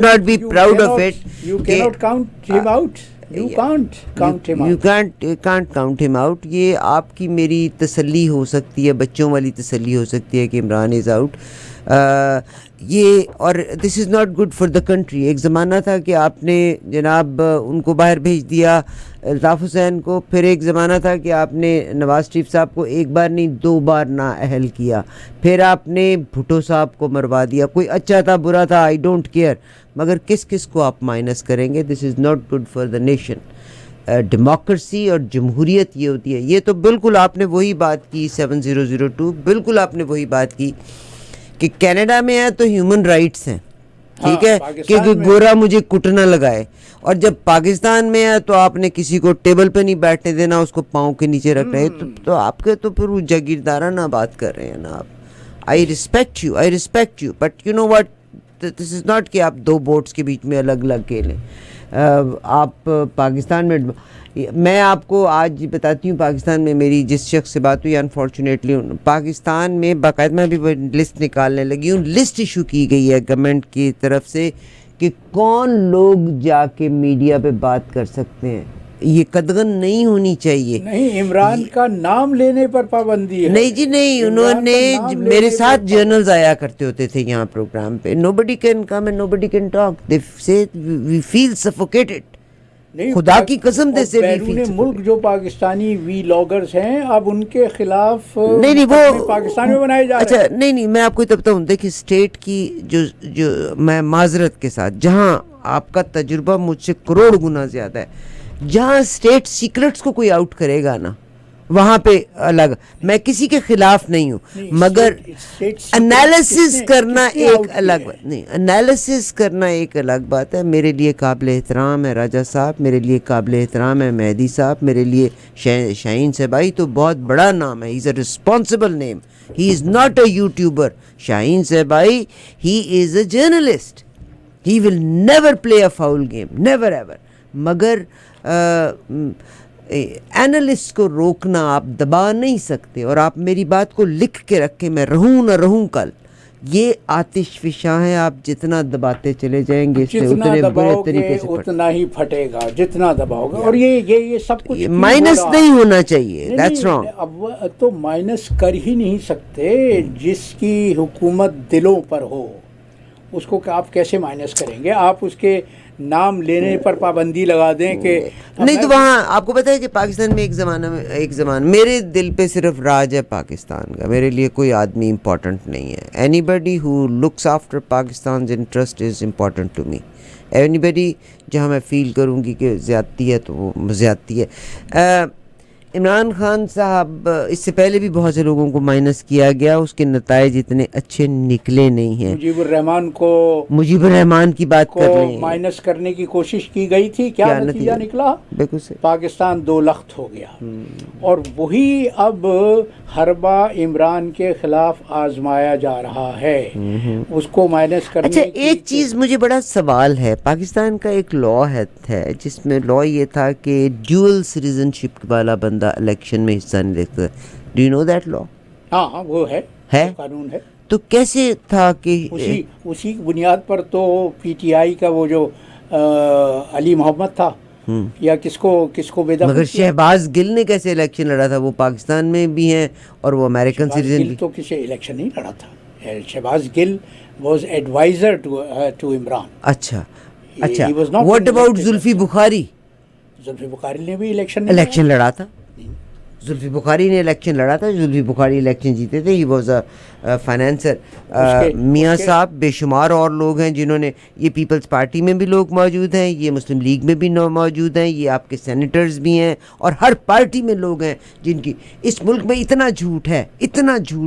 [SPEAKER 1] not be proud of it.
[SPEAKER 2] You cannot count him out. You can't count him out.
[SPEAKER 1] You can't count him out. یہ آپ کی میری تسلی ہو سکتی ہے، بچوں والی تسلی ہو سکتی ہے کہ عمران از آؤٹ. یہ اور this is not good for the country. ایک زمانہ تھا کہ آپ نے جناب ان کو باہر بھیج دیا، الطاف حسین کو. پھر ایک زمانہ تھا کہ آپ نے نواز شریف صاحب کو ایک بار نہیں 2 بار نااہل کیا. پھر آپ نے بھٹو صاحب کو مروا دیا. کوئی اچھا تھا برا تھا آئی ڈونٹ کیئر، مگر کس کو آپ مائنس کریں گے؟ This is not good for the nation. Democracy اور جمہوریت یہ ہوتی ہے. یہ تو بالکل آپ نے وہی بات کی 7002، بالکل آپ نے وہی بات کی کہ کینیڈا میں ہے تو ہیومن رائٹس ہیں، ٹھیک ہے، کہ گورا مجھے کٹنا لگائے. اور جب پاکستان میں ہے تو آپ نے کسی کو ٹیبل پہ نہیں بیٹھنے دینا، اس کو پاؤں کے نیچے رکھنا ہے. تو آپ کے تو پھر وہ جاگیردارانہ بات کر رہے ہیں نا آپ. I respect you but you know what, this is not کہ آپ 2 بوٹس کے بیچ میں الگ الگ کھیلیں. آپ پاکستان میں آپ کو آج بتاتی ہوں، پاکستان میں میری جس شخص سے بات ہوئی، انفارچونیٹلی پاکستان میں باقاعدہ میں بھی لسٹ نکالنے لگی ہوں. لسٹ ایشو کی گئی ہے گورنمنٹ کی طرف سے کہ کون لوگ جا کے میڈیا پہ بات کر سکتے ہیں. یہ قدغن نہیں ہونی چاہیے.
[SPEAKER 2] نہیں، عمران کا نام لینے پر پابندی ہے.
[SPEAKER 1] نہیں جی نہیں، انہوں نے میرے ساتھ جرنلز آیا کرتے ہوتے تھے یہاں پروگرام پہ. nobody can come and nobody can talk. they say we feel suffocated. خدا کی قسم دے سے
[SPEAKER 2] بیرون ملک جو پاکستانی ویلاگرز ہیں اب ان کے خلاف
[SPEAKER 1] نہیں وہ
[SPEAKER 2] پاکستان میں بنائے جا رہے ہیں.
[SPEAKER 1] اچھا نہیں میں آپ کو تو بتاؤں، دیکھیں اسٹیٹ کی جو میں معذرت کے ساتھ، جہاں آپ کا تجربہ مجھ سے کروڑ گنا زیادہ ہے، جہاں اسٹیٹ سیکرٹس کو کوئی آؤٹ کرے گا نا وہاں پہ الگ. میں کسی کے خلاف نہیں ہوں، مگر انالیسس کرنا ایک الگ بات نہیں. انالیسس کرنا ایک الگ بات ہے. میرے لیے قابل احترام ہے راجہ صاحب، میرے لیے قابل احترام ہے مہدی صاحب، میرے لیے شاہین صاحبائی تو بہت بڑا نام ہے. He is a responsible name. He is not a YouTuber. Shaheen Sehbai he is a journalist. He will never play a foul game, never ever. مگر اینالسٹ کو روکنا آپ دبا نہیں سکتے. اور آپ میری بات کو لکھ کے رکھیں، میں رہوں نہ رہوں کل. یہ آتش فشاں ہے، آپ جتنا دباتے چلے جائیں گے
[SPEAKER 2] اتنے برے طریقے سے اتنا ہی پھٹے گا، جتنا دباؤ گے. اور یہ سب کچھ
[SPEAKER 1] مائنس نہیں ہونا چاہیے. That's wrong.
[SPEAKER 2] اب تو مائنس کر ہی نہیں سکتے. جس کی حکومت دلوں پر ہو اس کو آپ کیسے مائنس کریں گے؟ آپ اس کے نام لینے پر پابندی لگا دیں کہ
[SPEAKER 1] نہیں تو وہاں آپ کو پتہ ہے کہ پاکستان میں ایک زمانہ میرے دل پہ صرف راج ہے پاکستان کا. میرے لیے کوئی آدمی امپورٹنٹ نہیں ہے. Anybody who looks after Pakistan's interest is important to me. Anybody جہاں میں فیل کروں گی کہ زیادتی ہے تو وہ زیادتی ہے. عمران خان صاحب اس سے پہلے بھی بہت سے لوگوں کو مائنس کیا گیا, اس کے نتائج اتنے اچھے نکلے نہیں ہیں. مجیب الرحمان کی بات کر رہے ہیں,
[SPEAKER 2] مائنس کرنے کی کوشش کی گئی تھی, کیا نتیجہ نکلا؟
[SPEAKER 1] بالکل سے
[SPEAKER 2] پاکستان 2 لخت ہو گیا. اور وہی اب حربہ عمران کے خلاف آزمایا جا رہا ہے, اس کو مائنس کرنے.
[SPEAKER 1] اچھا ایک چیز مجھے بڑا سوال ہے, پاکستان کا ایک لا ہے جس میں لا یہ تھا کہ ڈیول سٹیزن شپ والا بندہ الیکشن میں حصہ نہیں لے سکتا. Do you know that law?
[SPEAKER 2] ہاں وہ ہے قانون ہے.
[SPEAKER 1] تو کیسے تھا کہ
[SPEAKER 2] اسی بنیاد پر تو پی ٹی آئی کا وہ جو علی محمد تھا یا کس کو بے دخل.
[SPEAKER 1] مگر شہباز گل نے کیسے الیکشن لڑا تھا؟ وہ پاکستان میں بھی ہیں اور وہ امریکن سٹیزن بھی.
[SPEAKER 2] تو کسی الیکشن نہیں لڑا تھا. شہباز گل واز ایڈوائزر ٹو عمران.
[SPEAKER 1] اچھا واٹ اباؤٹ زلفی بخاری؟
[SPEAKER 2] زلفی بخاری نے بھی الیکشن
[SPEAKER 1] لڑا تھا. زلفی بخاری نے الیکشن لڑا تھا. زلفی بخاری الیکشن جیتے تھے. He was a financer. Mian Sahab بے شمار اور لوگ ہیں جنہوں نے, یہ پیپلز پارٹی میں بھی لوگ موجود ہیں, یہ مسلم لیگ میں بھی موجود ہیں, یہ آپ کے سینیٹرز بھی ہیں, اور ہر پارٹی میں لوگ ہیں جن کی. اس ملک میں اتنا جھوٹ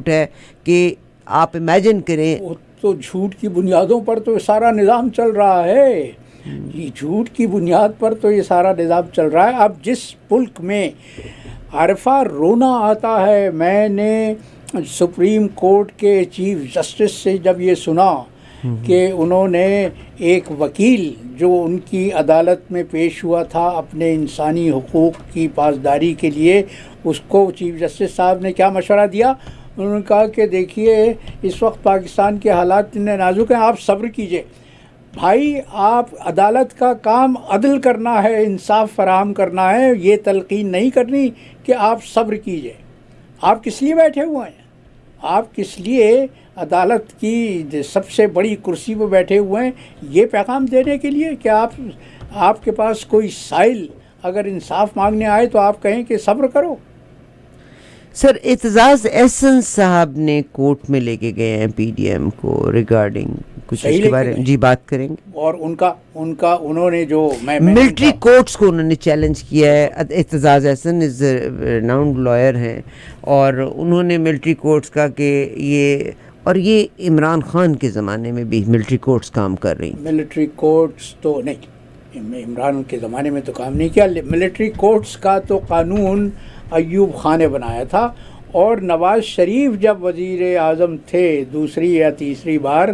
[SPEAKER 1] ہے کہ آپ امیجن کریں.
[SPEAKER 2] تو جھوٹ کی بنیادوں پر تو سارا نظام چل رہا ہے. یہ جھوٹ کی بنیاد پر تو یہ سارا نظام چل رہا ہے. اب جس ملک میں عارفہ رونا آتا ہے, میں نے سپریم کورٹ کے چیف جسٹس سے جب یہ سنا کہ انہوں نے ایک وکیل جو ان کی عدالت میں پیش ہوا تھا اپنے انسانی حقوق کی پاسداری کے لیے, اس کو چیف جسٹس صاحب نے کیا مشورہ دیا؟ انہوں نے کہا کہ دیکھیے اس وقت پاکستان کے حالات اتنے نازک ہیں, آپ صبر کیجئے. بھائی آپ عدالت کا کام عدل کرنا ہے, انصاف فراہم کرنا ہے, یہ تلقین نہیں کرنی کہ آپ صبر کیجئے. آپ کس لیے بیٹھے ہوئے ہیں؟ آپ کس لیے عدالت کی سب سے بڑی کرسی پہ بیٹھے ہوئے ہیں؟ یہ پیغام دینے کے لیے کہ آپ کے پاس کوئی سائل اگر انصاف مانگنے آئے تو آپ کہیں کہ صبر کرو.
[SPEAKER 1] سر اعتزاز احسن صاحب نے کورٹ میں لے کے گئے ہیں پی ڈی ایم کو ریگارڈنگ کچھ اس کے بارے میں جی بات کریں گے.
[SPEAKER 2] اور انہوں نے جو
[SPEAKER 1] ملٹری کورٹس کو انہوں نے چیلنج کیا ہے. اعتزاز احسن از ریناؤنڈ لائر ہیں, اور انہوں نے ملٹری کورٹس کا کہ یہ عمران خان کے زمانے میں بھی ملٹری کورٹس کام کر رہی.
[SPEAKER 2] ملٹری کورٹس تو نہیں, عمران کے زمانے میں تو کام نہیں کیا. ملٹری کورٹس کا تو قانون ایوب خان نے بنایا تھا, اور نواز شریف جب وزیر اعظم تھے دوسری یا تیسری بار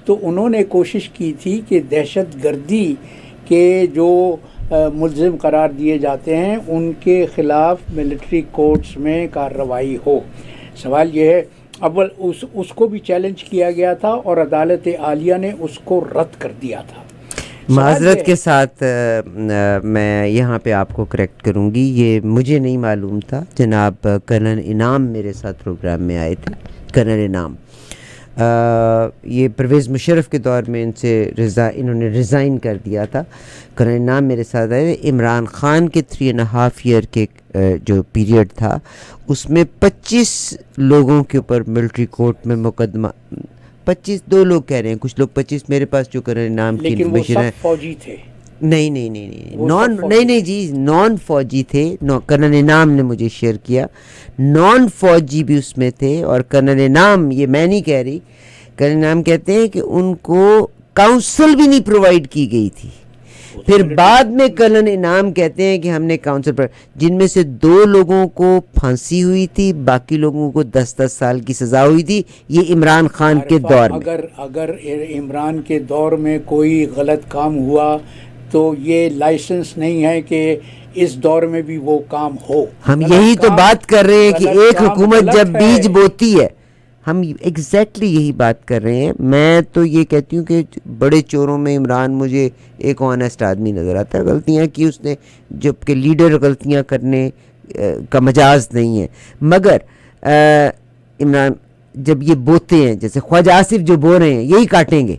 [SPEAKER 2] تو انہوں نے کوشش کی تھی کہ دہشت گردی کے جو ملزم قرار دیے جاتے ہیں ان کے خلاف ملٹری کورٹس میں کارروائی ہو. سوال یہ ہے, اول اس کو بھی چیلنج کیا گیا تھا اور عدالت عالیہ نے اس کو رد کر دیا تھا.
[SPEAKER 1] معذرت کے ساتھ میں یہاں پہ آپ کو کریکٹ کروں گی, یہ مجھے نہیں معلوم تھا. جناب کرنل انعام میرے ساتھ پروگرام میں آئے تھے. کرنل انعام یہ پرویز مشرف کے دور میں انہوں نے ریزائن کر دیا تھا. کرنل انعام میرے ساتھ آئے. عمران خان کے 3.5 ایئر کے جو پیریڈ تھا اس میں 25 لوگوں کے اوپر ملٹری کورٹ میں مقدمہ 25 2 لوگ کہہ رہے ہیں, کچھ لوگ 25 میرے پاس جو کرنل انعام کی انفارمیشن ہے.
[SPEAKER 2] فوجی تھے؟
[SPEAKER 1] نہیں جی, نان فوجی تھے. کرنل انعام نے مجھے شیئر کیا نان فوجی بھی اس میں تھے. اور کرنل انعام, یہ میں نہیں کہہ رہی, کرنل انعام کہتے ہیں کہ ان کو کاؤنسل بھی نہیں پرووائڈ کی گئی تھی. پھر بعد میں کرنل انعام کہتے ہیں کہ ہم نے کاؤنسل پر, جن میں سے 2 لوگوں کو پھانسی ہوئی تھی, باقی لوگوں کو 10 سال کی سزا ہوئی تھی. یہ عمران خان کے دور میں.
[SPEAKER 2] اگر عمران کے دور میں کوئی غلط کام ہوا تو یہ لائسنس نہیں ہے کہ اس دور میں بھی وہ کام ہو.
[SPEAKER 1] ہم یہی تو بات کر رہے ہیں کہ ایک حکومت جب بیج بوتی ہے, ہم ایگزیکٹلی یہی بات کر رہے ہیں. میں تو یہ کہتی ہوں کہ بڑے چوروں میں عمران مجھے ایک آنیسٹ آدمی نظر آتا ہے. غلطیاں کی اس نے, جبکہ لیڈر غلطیاں کرنے کا مجاز نہیں ہے. مگر عمران جب یہ بوتے ہیں, جیسے خواجہ آصف جو بو رہے ہیں, یہی کاٹیں گے.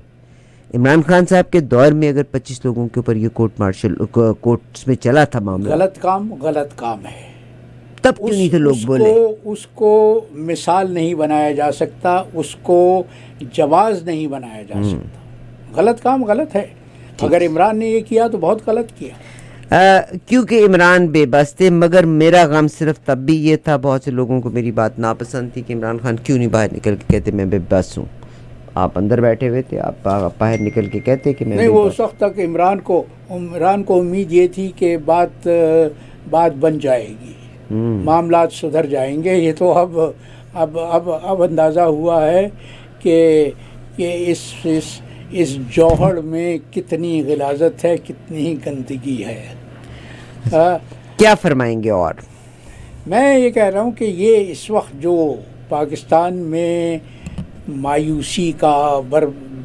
[SPEAKER 1] عمران خان صاحب کے دور میں اگر 25 لوگوں کے اوپر یہ کورٹس میں چلا تھا معاملہ،
[SPEAKER 2] غلط کام ہے.
[SPEAKER 1] تب کیوں نہیں تھے لوگ بولے؟
[SPEAKER 2] اس کو مثال نہیں بنایا جا سکتا، اس کو جواز نہیں بنایا جا سکتا. غلط کام غلط ہے. اگر عمران نے یہ کیا تو بہت غلط کیا.
[SPEAKER 1] کیونکہ عمران بے بس تھے. مگر میرا غم صرف تب بھی یہ تھا، بہت سے لوگوں کو میری بات ناپسند تھی کہ عمران خان کیوں نہیں باہر نکل کے کہتے میں بے بس ہوں. آپ اندر بیٹھے ہوئے تھے، آپ باہر نکل کے کہتے کہ میں
[SPEAKER 2] نہیں. وہ اس وقت تک عمران کو امید یہ تھی کہ بات بن جائے گی، معاملات سدھر جائیں گے. یہ تو اب اندازہ ہوا ہے کہ اس جوہر میں کتنی غلاظت ہے، کتنی گندگی ہے.
[SPEAKER 1] کیا فرمائیں گے؟ اور
[SPEAKER 2] میں یہ کہہ رہا ہوں کہ یہ اس وقت جو پاکستان میں مایوسی کا،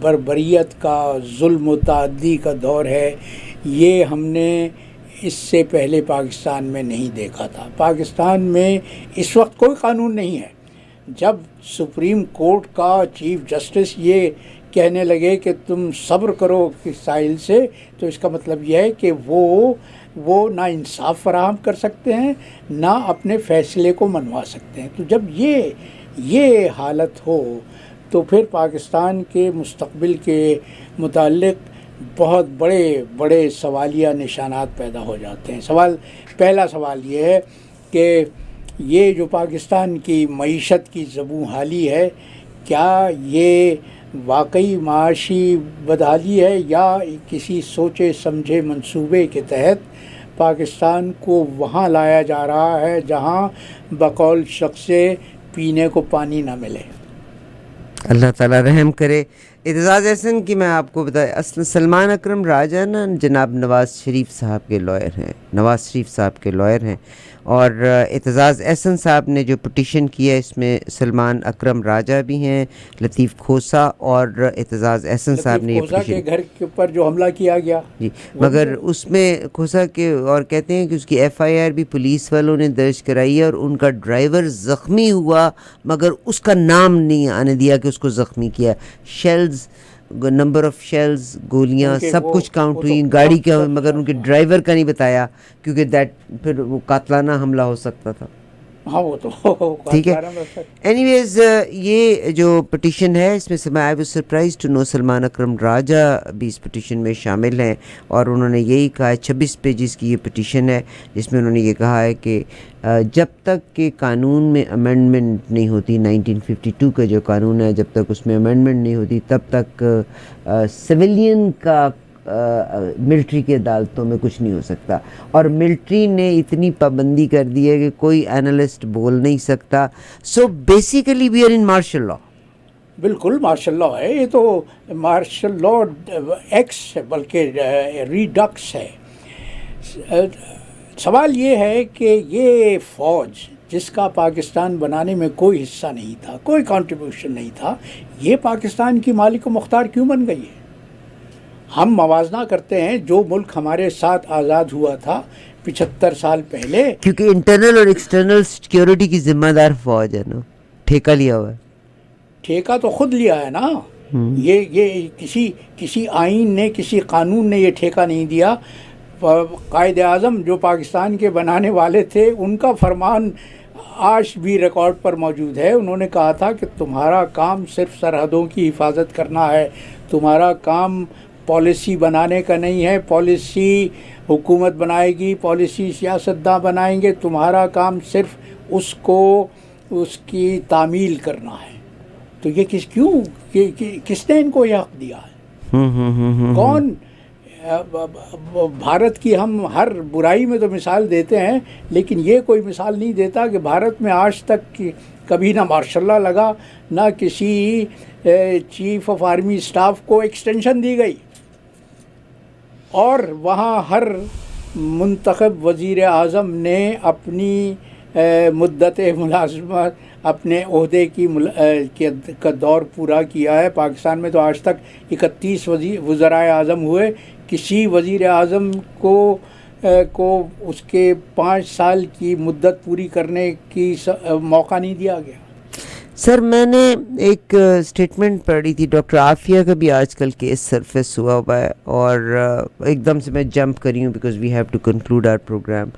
[SPEAKER 2] بربریت کا، ظلم و تعدی کا دور ہے، یہ ہم نے اس سے پہلے پاکستان میں نہیں دیکھا تھا. پاکستان میں اس وقت کوئی قانون نہیں ہے. جب سپریم کورٹ کا چیف جسٹس یہ کہنے لگے کہ تم صبر کرو ساحل سے، تو اس کا مطلب یہ ہے کہ وہ نہ انصاف فراہم کر سکتے ہیں، نہ اپنے فیصلے کو منوا سکتے ہیں. تو جب یہ حالت ہو تو پھر پاکستان کے مستقبل کے متعلق بہت بڑے سوالیہ نشانات پیدا ہو جاتے ہیں. پہلا سوال یہ ہے کہ یہ جو پاکستان کی معیشت کی زبوں حالی ہے، کیا یہ واقعی معاشی بدحالی ہے یا کسی سوچے سمجھے منصوبے کے تحت پاکستان کو وہاں لایا جا رہا ہے جہاں بقول شخص سے پینے کو پانی نہ ملے؟
[SPEAKER 1] اللہ تعالیٰ رحم کرے. اعتزاز احسن کی میں آپ کو بتایا، اصل سلمان اکرم راجہ نا جناب نواز شریف صاحب کے لائر ہیں. اور اعتزاز احسن صاحب نے جو پٹیشن کیا ہے اس میں سلمان اکرم راجہ بھی ہیں، لطیف کھوسا اور اعتزاز احسن صاحب نے یہ
[SPEAKER 2] کھوسا کے گھر کے اوپر جو حملہ کیا گیا
[SPEAKER 1] جی، مگر اس میں کھوسا کے اور کہتے ہیں کہ اس کی ایف آئی آر بھی پولیس والوں نے درج کرائی ہے اور ان کا ڈرائیور زخمی ہوا مگر اس کا نام نہیں آنے دیا کہ اس کو زخمی کیا. شیلز، نمبر آف شیلز، گولیاں سب کچھ کاؤنٹ ہوئی گاڑی کا، مگر ان کے ڈرائیور کا نہیں بتایا کیونکہ پھر وہ قاتلانہ حملہ ہو سکتا تھا.
[SPEAKER 2] ہاں وہ تو
[SPEAKER 1] ٹھیک ہے. اینی ویز یہ جو پٹیشن ہے اس میں سے I was surprise to know Salman Akram Raja بھی اس پٹیشن میں شامل ہیں اور انہوں نے یہی کہا ہے. 26 پیجز کی یہ پٹیشن ہے جس میں انہوں نے یہ کہا ہے کہ جب تک کہ قانون میں امینڈمنٹ نہیں ہوتی، 1952 کا جو قانون ہے، جب تک اس میں امینڈمنٹ نہیں ہوتی تب تک سویلین کا ملٹری کے عدالتوں میں کچھ نہیں ہو سکتا. اور ملٹری نے اتنی پابندی کر دی ہے کہ کوئی اینالسٹ بول نہیں سکتا. So basically we are in martial law.
[SPEAKER 2] بالکل مارشل لا ہے. یہ تو مارشل لا ایکس ہے بلکہ ریڈکس ہے. سوال یہ ہے کہ یہ فوج جس کا پاکستان بنانے میں کوئی حصہ نہیں تھا، کوئی کنٹریبیوشن نہیں تھا، یہ پاکستان کی مالک و مختار کیوں بن گئی ہے؟ ہم موازنہ کرتے ہیں جو ملک ہمارے ساتھ آزاد ہوا تھا 75 سال پہلے،
[SPEAKER 1] کیونکہ انٹرنل اور ایکسٹرنل سیکیورٹی کی ذمہ دار فوج ہے نا، ٹھیکہ لیا ہوا ہے.
[SPEAKER 2] ٹھیکہ تو خود لیا ہے نا. یہ کسی آئین نے، کسی قانون نے یہ ٹھیکہ نہیں دیا. قائد اعظم جو پاکستان کے بنانے والے تھے ان کا فرمان آج بھی ریکارڈ پر موجود ہے. انہوں نے کہا تھا کہ تمہارا کام صرف سرحدوں کی حفاظت کرنا ہے، تمہارا کام پالیسی بنانے کا نہیں ہے. پالیسی حکومت بنائے گی، پالیسی سیاستداں بنائیں گے، تمہارا کام صرف اس کی تعمیل کرنا ہے. تو یہ کس نے ان کو یہ حق دیا ہے؟ کون؟ بھارت کی ہم ہر برائی میں تو مثال دیتے ہیں لیکن یہ کوئی مثال نہیں دیتا کہ بھارت میں آج تک کبھی نہ مارشل لا لگا، نہ کسی چیف آف آرمی اسٹاف کو ایکسٹینشن دی گئی، اور وہاں ہر منتخب وزیر اعظم نے اپنی مدت ملازمت، اپنے عہدے کا دور پورا کیا ہے. پاکستان میں تو آج تک 31 وزرائے اعظم ہوئے، کسی وزیر اعظم کو اس کے 5 سال کی مدت پوری کرنے کی موقع نہیں دیا گیا.
[SPEAKER 1] سر میں نے ایک اسٹیٹمنٹ پڑھی تھی، ڈاکٹر عافیہ کا بھی آج کل کیس سرفیس ہوا ہے، اور ایک دم سے میں جمپ کری ہوں because we have to conclude our program.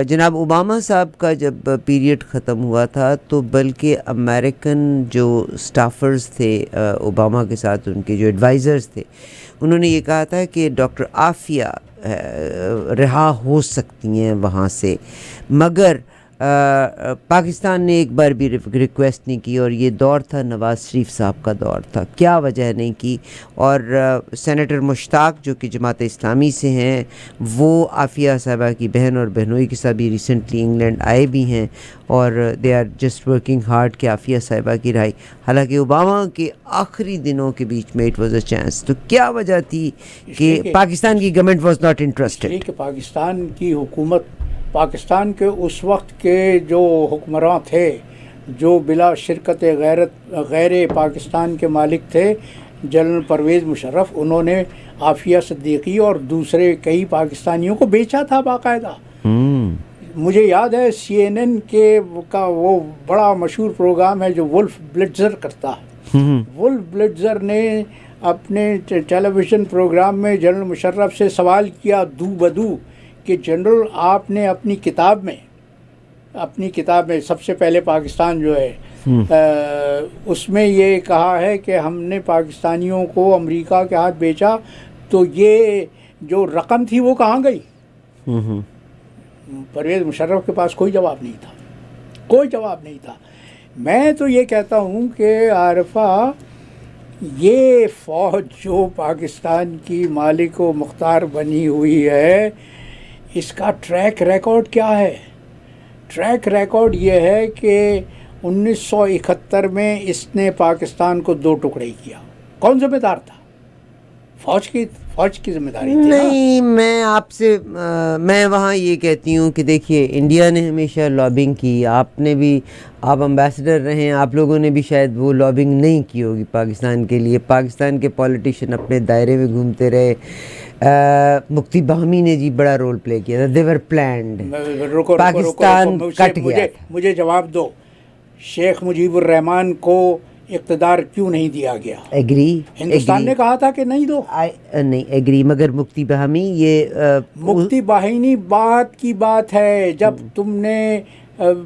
[SPEAKER 1] جناب اوباما صاحب کا جب پیریڈ ختم ہوا تھا تو بلکہ امریکن جو اسٹافرز تھے اوباما کے ساتھ، ان کے جو ایڈوائزرز تھے، انہوں نے یہ کہا تھا کہ ڈاکٹر عافیہ رہا ہو سکتی ہیں وہاں سے، مگر پاکستان نے ایک بار بھی ریکویسٹ نہیں کی، اور یہ دور تھا نواز شریف صاحب کا دور تھا، کیا وجہ نہیں کی. اور سینیٹر مشتاق جو کہ جماعت اسلامی سے ہیں، وہ عافیہ صاحبہ کی بہن اور بہنوئی کے ساتھ بھی ریسنٹلی انگلینڈ آئے بھی ہیں، اور they are just working hard کہ عافیہ صاحبہ کی رہائی. حالانکہ اوباما کے آخری دنوں کے بیچ میں اٹ واز اے چانس. تو کیا وجہ تھی کہ پاکستان کی گورنمنٹ واز ناٹ انٹرسٹڈ؟
[SPEAKER 2] کہ پاکستان کی حکومت، پاکستان کے اس وقت کے جو حکمراں تھے، جو بلا شرکت غیر پاکستان کے مالک تھے، جنرل پرویز مشرف، انہوں نے عافیہ صدیقی اور دوسرے کئی پاکستانیوں کو بیچا تھا باقاعدہ. مجھے یاد ہے CNN کا وہ بڑا مشہور پروگرام ہے جو ولف بلٹزر کرتا ہے. ولف بلٹزر نے اپنے ٹیلی ویژن پروگرام میں جنرل مشرف سے سوال کیا دو بدو کہ جنرل آپ نے اپنی کتاب میں سب سے پہلے پاکستان جو ہے اس میں یہ کہا ہے کہ ہم نے پاکستانیوں کو امریکہ کے ہاتھ بیچا، تو یہ جو رقم تھی وہ کہاں گئی؟ پرویز مشرف کے پاس کوئی جواب نہیں تھا. میں تو یہ کہتا ہوں کہ عارفہ، یہ فوج جو پاکستان کی مالک و مختار بنی ہوئی ہے، اس کا ٹریک ریکارڈ کیا ہے؟ ٹریک ریکارڈ یہ ہے کہ 1971 میں اس نے پاکستان کو 2 ٹکڑے کیا. کون ذمہ دار تھا؟ فوج کی ذمہ داری تھی.
[SPEAKER 1] نہیں، میں وہاں یہ کہتی ہوں کہ دیکھیے، انڈیا نے ہمیشہ لابنگ کی، آپ امبیسڈر رہے ہیں، آپ لوگوں نے بھی شاید وہ لابنگ نہیں کی ہوگی پاکستان کے لیے. پاکستان کے پولیٹیشین اپنے دائرے میں گھومتے رہے. مفتی بہمی نے جی بڑا رول پلے کیا تھا. دے ور پلانڈ. پاکستان کٹ گیا.
[SPEAKER 2] مجھے جواب دو، شیخ مجیب الرحمان کو اقتدار کیوں نہیں دیا گیا؟
[SPEAKER 1] ایگری،
[SPEAKER 2] ہندوستان نے کہا تھا کہ نہیں دو.
[SPEAKER 1] نہیں ایگری، مگر مفتی بہمی
[SPEAKER 2] مفتی بہمی بات کی بات ہے. جب تم نے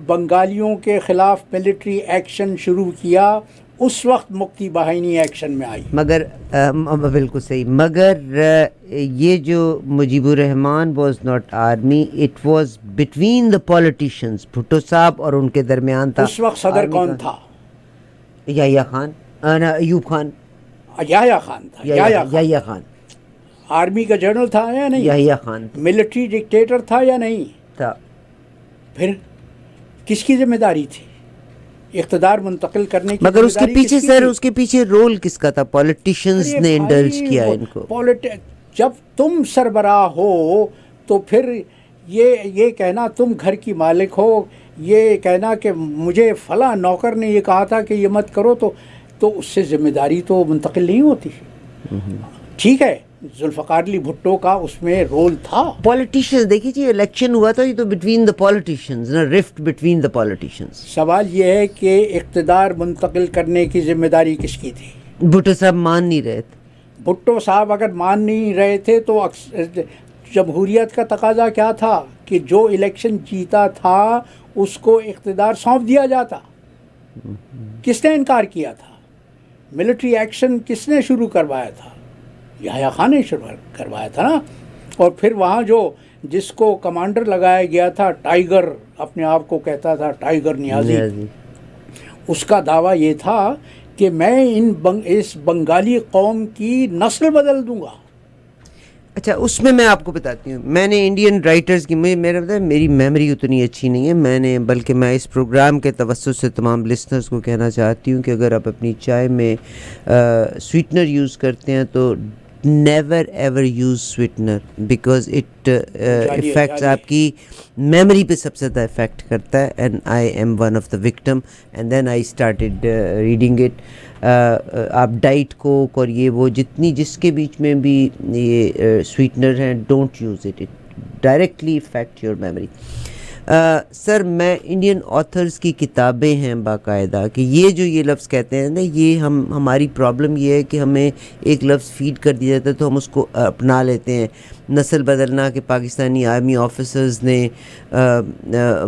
[SPEAKER 2] بنگالیوں کے خلاف ملٹری ایکشن شروع کیا، اس وقت مفتی بہمی ایکشن میں آئی.
[SPEAKER 1] مگر بالکل صحیح، مگر یہ جو Mujib ur-Rahman was not army, it was between the politicians. Bhutto Sahab اور ان کے درمیان تھا.
[SPEAKER 2] اس وقت صدر کون تھا؟
[SPEAKER 1] یحییٰ خان، ایوب خان.
[SPEAKER 2] یحییٰ خان تھا.
[SPEAKER 1] یحییٰ خان
[SPEAKER 2] آرمی کا جنرل تھا یا نہیں؟
[SPEAKER 1] یحییٰ خان.
[SPEAKER 2] ملٹری ڈکٹیٹر تھا یا نہیں
[SPEAKER 1] تھا؟
[SPEAKER 2] پھر کس کی ذمہ داری تھی اقتدار منتقل کرنے کی؟
[SPEAKER 1] مگر اس کے پیچھے سر، اس کے پیچھے رول کس کا تھا؟ پولیٹیشنز نے انڈلج کیا ان کو.
[SPEAKER 2] جب تم سربراہ ہو تو پھر یہ کہنا تم گھر کی مالک ہو، یہ کہنا کہ مجھے فلاں نوکر نے یہ کہا تھا کہ یہ مت کرو، تو اس سے ذمہ داری تو منتقل نہیں ہوتی. ٹھیک ہے، ذوالفقار علی بھٹو کا اس میں رول تھا.
[SPEAKER 1] پولیٹیشنز دیکھیے جی، الیکشن ہوا تھا یہ تو بٹوین دا پولیٹیشنز، نا رفٹ بٹوین دا پولیٹیشنز.
[SPEAKER 2] سوال یہ ہے کہ اقتدار منتقل کرنے کی ذمہ داری کس کی تھی؟
[SPEAKER 1] بھٹو صاحب مان نہیں رہے تھے.
[SPEAKER 2] بھٹو صاحب اگر مان نہیں رہے تھے تو جمہوریت کا تقاضا کیا تھا کہ جو الیکشن جیتا تھا اس کو اقتدار سونپ دیا جاتا. کس نے انکار کیا تھا؟ ملٹری ایکشن کس نے شروع کروایا تھا؟ یحییٰ خان نے شروع کروایا تھا نا. اور پھر وہاں جس کو کمانڈر لگایا گیا تھا، ٹائیگر اپنے آپ کو کہتا تھا، ٹائیگر نیازی، اس کا دعویٰ یہ تھا کہ میں اس بنگالی قوم کی نسل بدل دوں گا.
[SPEAKER 1] اچھا، اس میں آپ کو بتاتی ہوں، میں نے انڈین رائٹرز کی، میری میموری اتنی اچھی نہیں ہے، بلکہ میں اس پروگرام کے توسط سے تمام لسنرز کو کہنا چاہتی ہوں کہ اگر آپ اپنی چائے میں سویٹنر یوز کرتے ہیں تو never ever use sweetener, because it affects آپ کی میموری پہ سب سے زیادہ افیکٹ کرتا ہے. And I am one of the victim, and then I started reading it. آپ ڈائٹ کوک اور یہ وہ جس کے بیچ میں بھی یہ سویٹنر ہیں، don't use it, it directly affect your memory. Sir میں انڈین آتھرز کی کتابیں ہیں باقاعدہ کہ یہ لفظ کہتے ہیں نا، یہ ہماری پرابلم یہ ہے کہ ہمیں ایک لفظ فیڈ کر دیا جاتا ہے تو ہم اس کو اپنا لیتے ہیں. نسل بدلنا کہ پاکستانی آرمی آفیسرز نے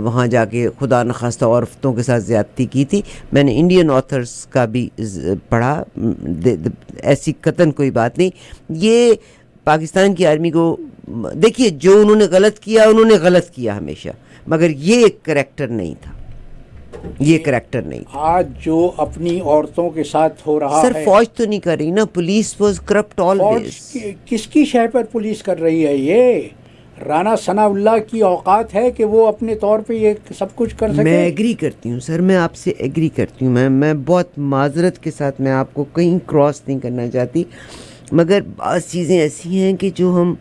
[SPEAKER 1] وہاں جا کے خدا نخواستہ عورتوں کے ساتھ زیادتی کی تھی. میں نے انڈین آتھرز کا بھی پڑھا، ایسی قطعاً کوئی بات نہیں. یہ پاکستان کی آرمی کو دیکھیے، جو انہوں نے غلط کیا ہمیشہ، مگر یہ ایک کریکٹر نہیں تھا، یہ کریکٹر نہیں تھا.
[SPEAKER 2] آج جو اپنی عورتوں کے ساتھ ہو رہا
[SPEAKER 1] سر
[SPEAKER 2] ہے،
[SPEAKER 1] فوج تو نہیں کر رہی نا، پولیس واز کرپٹ آلویز.
[SPEAKER 2] کس کی شے پر پولیس کر رہی ہے؟ یہ رانا ثناء اللہ کی اوقات ہے کہ وہ اپنے طور پہ یہ سب کچھ کر سکے؟
[SPEAKER 1] میں ایگری کرتی ہوں سر، میں آپ سے ایگری کرتی ہوں. میں بہت معذرت کے ساتھ میں آپ کو کہیں کراس نہیں کرنا چاہتی، مگر بعض چیزیں ایسی ہیں کہ جو ہم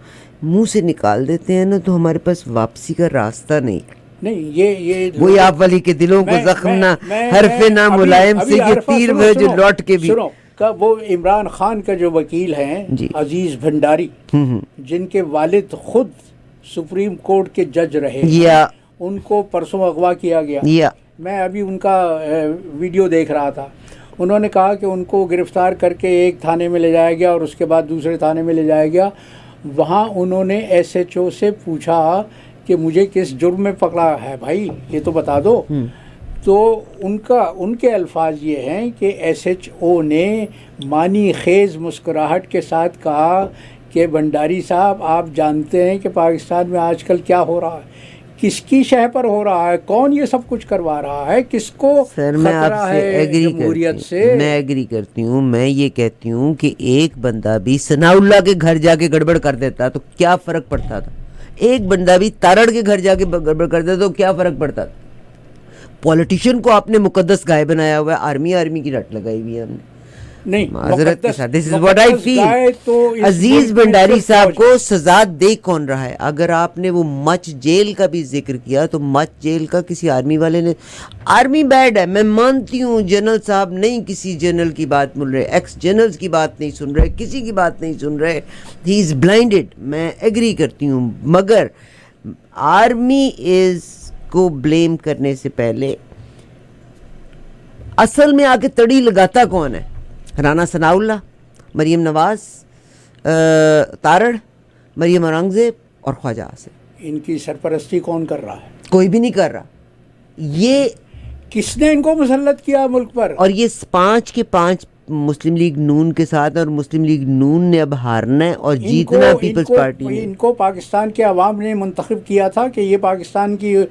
[SPEAKER 1] منہ سے نکال دیتے ہیں نا تو ہمارے پاس واپسی کا راستہ نہیں.
[SPEAKER 2] یہ
[SPEAKER 1] وہی آپ والی کے دلوں کو زخم نہ حرف نہ ملائم سے یہ تیر وہ جو لوٹ کے بھی.
[SPEAKER 2] وہ عمران خان کا جو وکیل ہیں عزیز بھنڈاری، جن کے والد خود سپریم کورٹ کے جج رہے، ان کو پرسوں اغوا کیا گیا. میں ابھی ان کا ویڈیو دیکھ رہا تھا. انہوں نے کہا کہ ان کو گرفتار کر کے ایک تھانے میں لے جایا گیا اور اس کے بعد دوسرے تھانے میں لے جایا گیا. وہاں انہوں نے SHO سے پوچھا کہ مجھے کس جرم میں پکڑا ہے بھائی، یہ تو بتا دو. تو ان کے الفاظ یہ ہیں کہ SHO نے معنی خیز مسکراہٹ کے ساتھ کہا کہ بھنڈاری صاحب، آپ جانتے ہیں کہ پاکستان میں آج کل کیا ہو رہا ہے، کس کی شہ پر ہو رہا ہے، کون یہ سب کچھ کروا رہا ہے، کس کو خطرہ ہے جمہوریت سے.
[SPEAKER 1] میں ایگری کرتی ہوں. میں یہ کہتی ہوں کہ ایک بندہ بھی ثناء اللہ کے گھر جا کے گڑبڑ کر دیتا تو کیا فرق پڑتا تھا؟ ایک بندہ بھی تارڑ کے گھر جا کے گڑبڑ کر دیتا تو کیا فرق پڑتا تھا؟ پولیٹیشین کو آپ نے مقدس گائے بنایا ہوا ہے، آرمی کی رٹ لگائی ہوئی ہے ہم نے.
[SPEAKER 2] نہیں،
[SPEAKER 1] معذرت کے ساتھ، this is what I feel. عزیز بھنڈاری صاحب کو سزا دے کون رہا ہے؟ اگر آپ نے وہ مچ جیل کا بھی ذکر کیا تو مچ جیل کا کسی آرمی والے نے، آرمی بیڈ ہے، میں مانتی ہوں. جنرل صاحب نہیں کسی جنرل کی بات سن رہے، ایکس جنرل کی بات نہیں سن رہے، کسی کی بات نہیں سن رہے. ہی از بلائنڈڈ. میں ایگری کرتی ہوں، مگر آرمی کو بلیم کرنے سے پہلے اصل میں آ کے تڑی لگاتا کون ہے؟ رانا ثناء اللہ، مریم نواز، تارڑ، مریم اورنگزیب اور خواجہ آصف.
[SPEAKER 2] ان کی سرپرستی کون کر رہا ہے؟
[SPEAKER 1] کوئی بھی نہیں کر رہا. یہ
[SPEAKER 2] کس نے ان کو مسلط کیا ملک پر؟
[SPEAKER 1] اور یہ 5 کے 5 مسلم لیگ نون کے ساتھ، اور مسلم لیگ نون نے اب ہارنا ہے اور جیتنا پیپلز پارٹی نے.
[SPEAKER 2] ان کو پاکستان کے عوام نے منتخب کیا تھا کہ یہ پاکستان
[SPEAKER 1] کیوں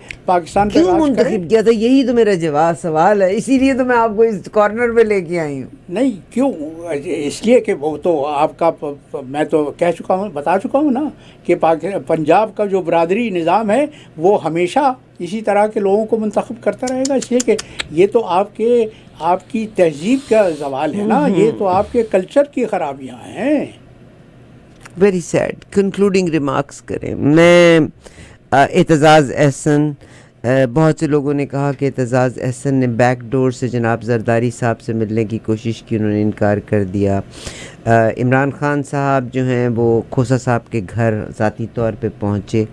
[SPEAKER 1] منتخب کیا تھا؟ یہی تو میرا سوال ہے. اسی لیے تو میں آپ کو اس کارنر پہ لے کے آئی ہوں.
[SPEAKER 2] نہیں، کیوں؟ اس لیے کہ وہ تو آپ کا، میں تو بتا چکا ہوں نا کہ پنجاب کا جو برادری نظام ہے وہ ہمیشہ اسی طرح کے لوگوں کو منتخب کرتا رہے گا. اس لیے کہ یہ تو آپ کی تہذیب کا زوال ہے نا، یہ تو آپ کے کلچر کی خرابیاں ہیں.
[SPEAKER 1] Very sad. کنکلوڈنگ ریمارکس کریں. میں اعتزاز احسن، بہت سے لوگوں نے کہا کہ اعتزاز احسن نے بیک ڈور سے جناب زرداری صاحب سے ملنے کی کوشش کی، انہوں نے انکار کر دیا. عمران خان صاحب جو ہیں وہ کھوسا صاحب کے گھر ذاتی طور پہ پہنچے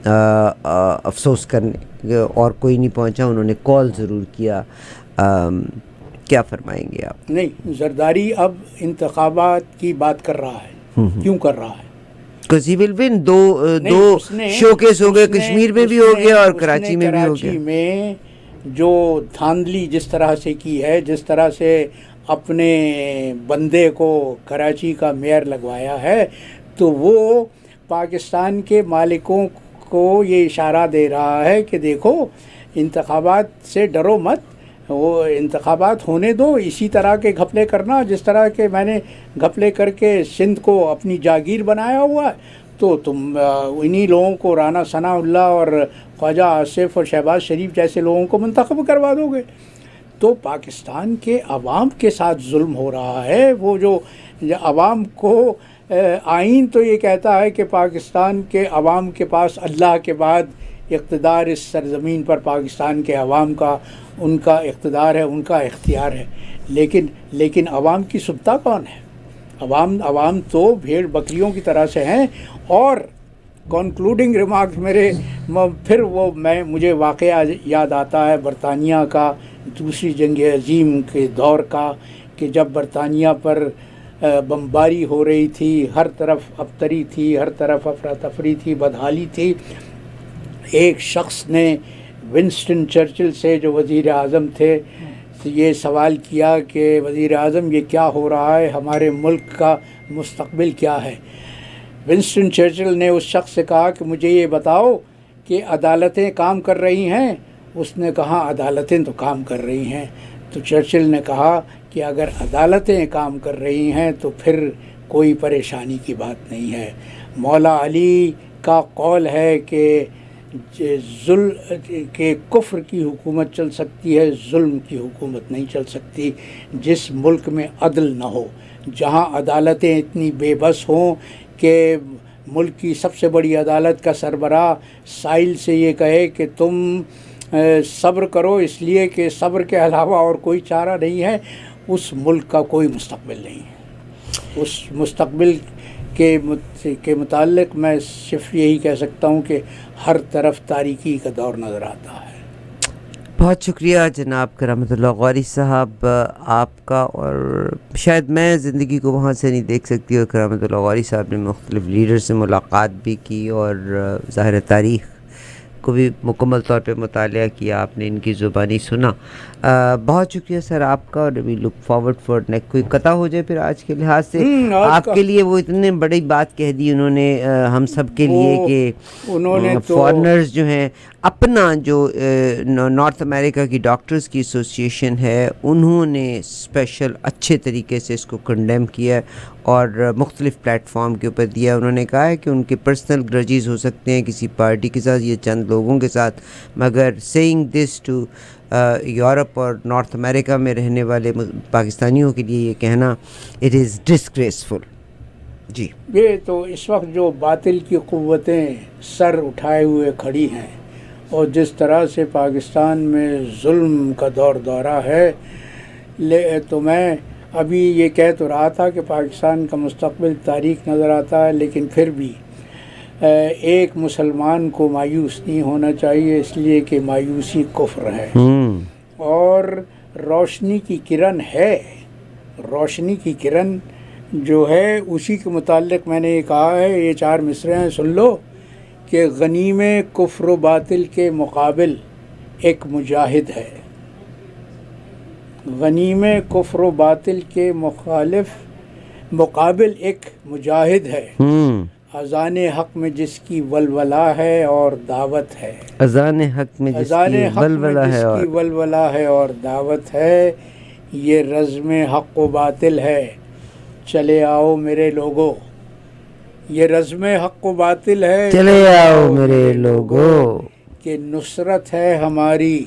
[SPEAKER 1] افسوس کرنے، اور کوئی نہیں پہنچا. انہوں نے کال ضرور کیا. کیا فرمائیں گے آپ؟
[SPEAKER 2] نہیں، زرداری اب انتخابات کی بات کر رہا ہے. کیوں کر رہا ہے؟
[SPEAKER 1] because he will win. دو شوکیس ہو گئے، کشمیر میں بھی ہو گیا اور کراچی میں بھی ہو گیا.
[SPEAKER 2] کراچی میں جو دھاندلی جس طرح سے کی ہے، جس طرح سے اپنے بندے کو کراچی کا میئر لگوایا ہے، تو وہ پاکستان کے مالکوں کو یہ اشارہ دے رہا ہے کہ دیکھو، انتخابات سے ڈرو مت، وہ انتخابات ہونے دو. اسی طرح کے گھپلے کرنا جس طرح کے میں نے گھپلے کر کے سندھ کو اپنی جاگیر بنایا ہوا ہے، تو تم انہی لوگوں کو، رانا ثناء اللہ اور خواجہ آصف اور شہباز شریف جیسے لوگوں کو منتخب کروا دو گے. تو پاکستان کے عوام کے ساتھ ظلم ہو رہا ہے. وہ جو عوام کو آئین تو یہ کہتا ہے کہ پاکستان کے عوام کے پاس اللہ کے بعد اقتدار اس سرزمین پر پاکستان کے عوام کا، ان کا اقتدار ہے، ان کا اختیار ہے. لیکن عوام کی سبتا کون ہے؟ عوام تو بھیڑ بکریوں کی طرح سے ہیں. اور کنکلوڈنگ ریمارکس میرے پھر وہ مجھے واقعہ یاد آتا ہے برطانیہ کا دوسری جنگ عظیم کے دور کا، کہ جب برطانیہ پر بمباری ہو رہی تھی، ہر طرف ابتری تھی، ہر طرف افراتفری تھی، بدحالی تھی، ایک شخص نے ونسٹن چرچل سے جو وزیر اعظم تھے یہ سوال کیا کہ وزیر اعظم یہ کیا ہو رہا ہے، ہمارے ملک کا مستقبل کیا ہے؟ ونسٹن چرچل نے اس شخص سے کہا کہ مجھے یہ بتاؤ کہ عدالتیں کام کر رہی ہیں؟ اس نے کہا عدالتیں تو کام کر رہی ہیں۔ تو چرچل نے کہا کہ اگر عدالتیں کام کر رہی ہیں تو پھر کوئی پریشانی کی بات نہیں ہے۔ مولا علی کا قول ہے کہ کہ کفر کی حکومت چل سکتی ہے، ظلم کی حکومت نہیں چل سکتی۔ جس ملک میں عدل نہ ہو، جہاں عدالتیں اتنی بے بس ہوں کہ ملک کی سب سے بڑی عدالت کا سربراہ سائل سے یہ کہے کہ تم صبر کرو اس لیے کہ صبر کے علاوہ اور کوئی چارہ نہیں ہے، اس ملک کا کوئی مستقبل نہیں ہے۔ اس مستقبل کے متعلق میں صرف یہی کہہ سکتا ہوں کہ ہر طرف تاریکی کا دور نظر آتا ہے۔
[SPEAKER 1] بہت شکریہ جناب کرامت اللہ غوری صاحب آپ کا، اور شاید میں زندگی کو وہاں سے نہیں دیکھ سکتی، اور کرامت اللہ غوری صاحب نے مختلف لیڈر سے ملاقات بھی کی، اور ظاہر تاریخ کو بھی مکمل طور پہ مطالعہ کیا، آپ نے ان کی زبانی سنا۔ بہت شکریہ سر آپ کا، اور وی لک فارورڈ فار نیکسٹ۔ کوئی قطع ہو جائے پھر آج کے لحاظ سے آپ کے لیے، وہ اتنے بڑی بات کہہ دی انہوں نے ہم سب کے لیے کہ فارنرز جو ہیں اپنا جو نارتھ امریکہ کی ڈاکٹرز کی ایسوسیشن ہے انہوں نے اسپیشل اچھے طریقے سے اس کو کنڈیم کیا اور مختلف پلیٹ فارم کے اوپر دیا۔ انہوں نے کہا ہے کہ ان کے پرسنل گرجز ہو سکتے ہیں کسی پارٹی کے ساتھ یا چند لوگوں کے ساتھ، مگر سیئنگ دس ٹو یورپ اور نارتھ امریکہ میں رہنے والے پاکستانیوں کے لیے یہ کہنا اٹ از ڈسگریسفل۔ جی،
[SPEAKER 2] یہ تو اس وقت جو باطل کی قوتیں سر اٹھائے ہوئے کھڑی ہیں اور جس طرح سے پاکستان میں ظلم کا دور دورہ ہے، تو میں ابھی یہ کہہ تو رہا تھا کہ پاکستان کا مستقبل تاریک نظر آتا ہے، لیکن پھر بھی ایک مسلمان کو مایوس نہیں ہونا چاہیے، اس لیے کہ مایوسی کفر ہے اور روشنی کی کرن ہے۔ روشنی کی کرن جو ہے اسی کے متعلق میں نے یہ کہا ہے، یہ 4 مصرے ہیں، سن لو کہ غنیم کفر و باطل کے مقابل ایک مجاہد ہے۔ غنیم کفر و باطل کے مقابل ایک مجاہد ہے۔ اذان حق میں جس کی ولولہ ہے اور دعوت ہے،
[SPEAKER 1] اذان حق میں جس کی
[SPEAKER 2] ولولہ ہے اور دعوت ہے، یہ رزم حق و باطل ہے، چلے آؤ میرے لوگو۔ یہ رزم حق و باطل ہے،
[SPEAKER 1] چلے آؤ میرے لوگو،
[SPEAKER 2] کہ نصرت ہے ہماری،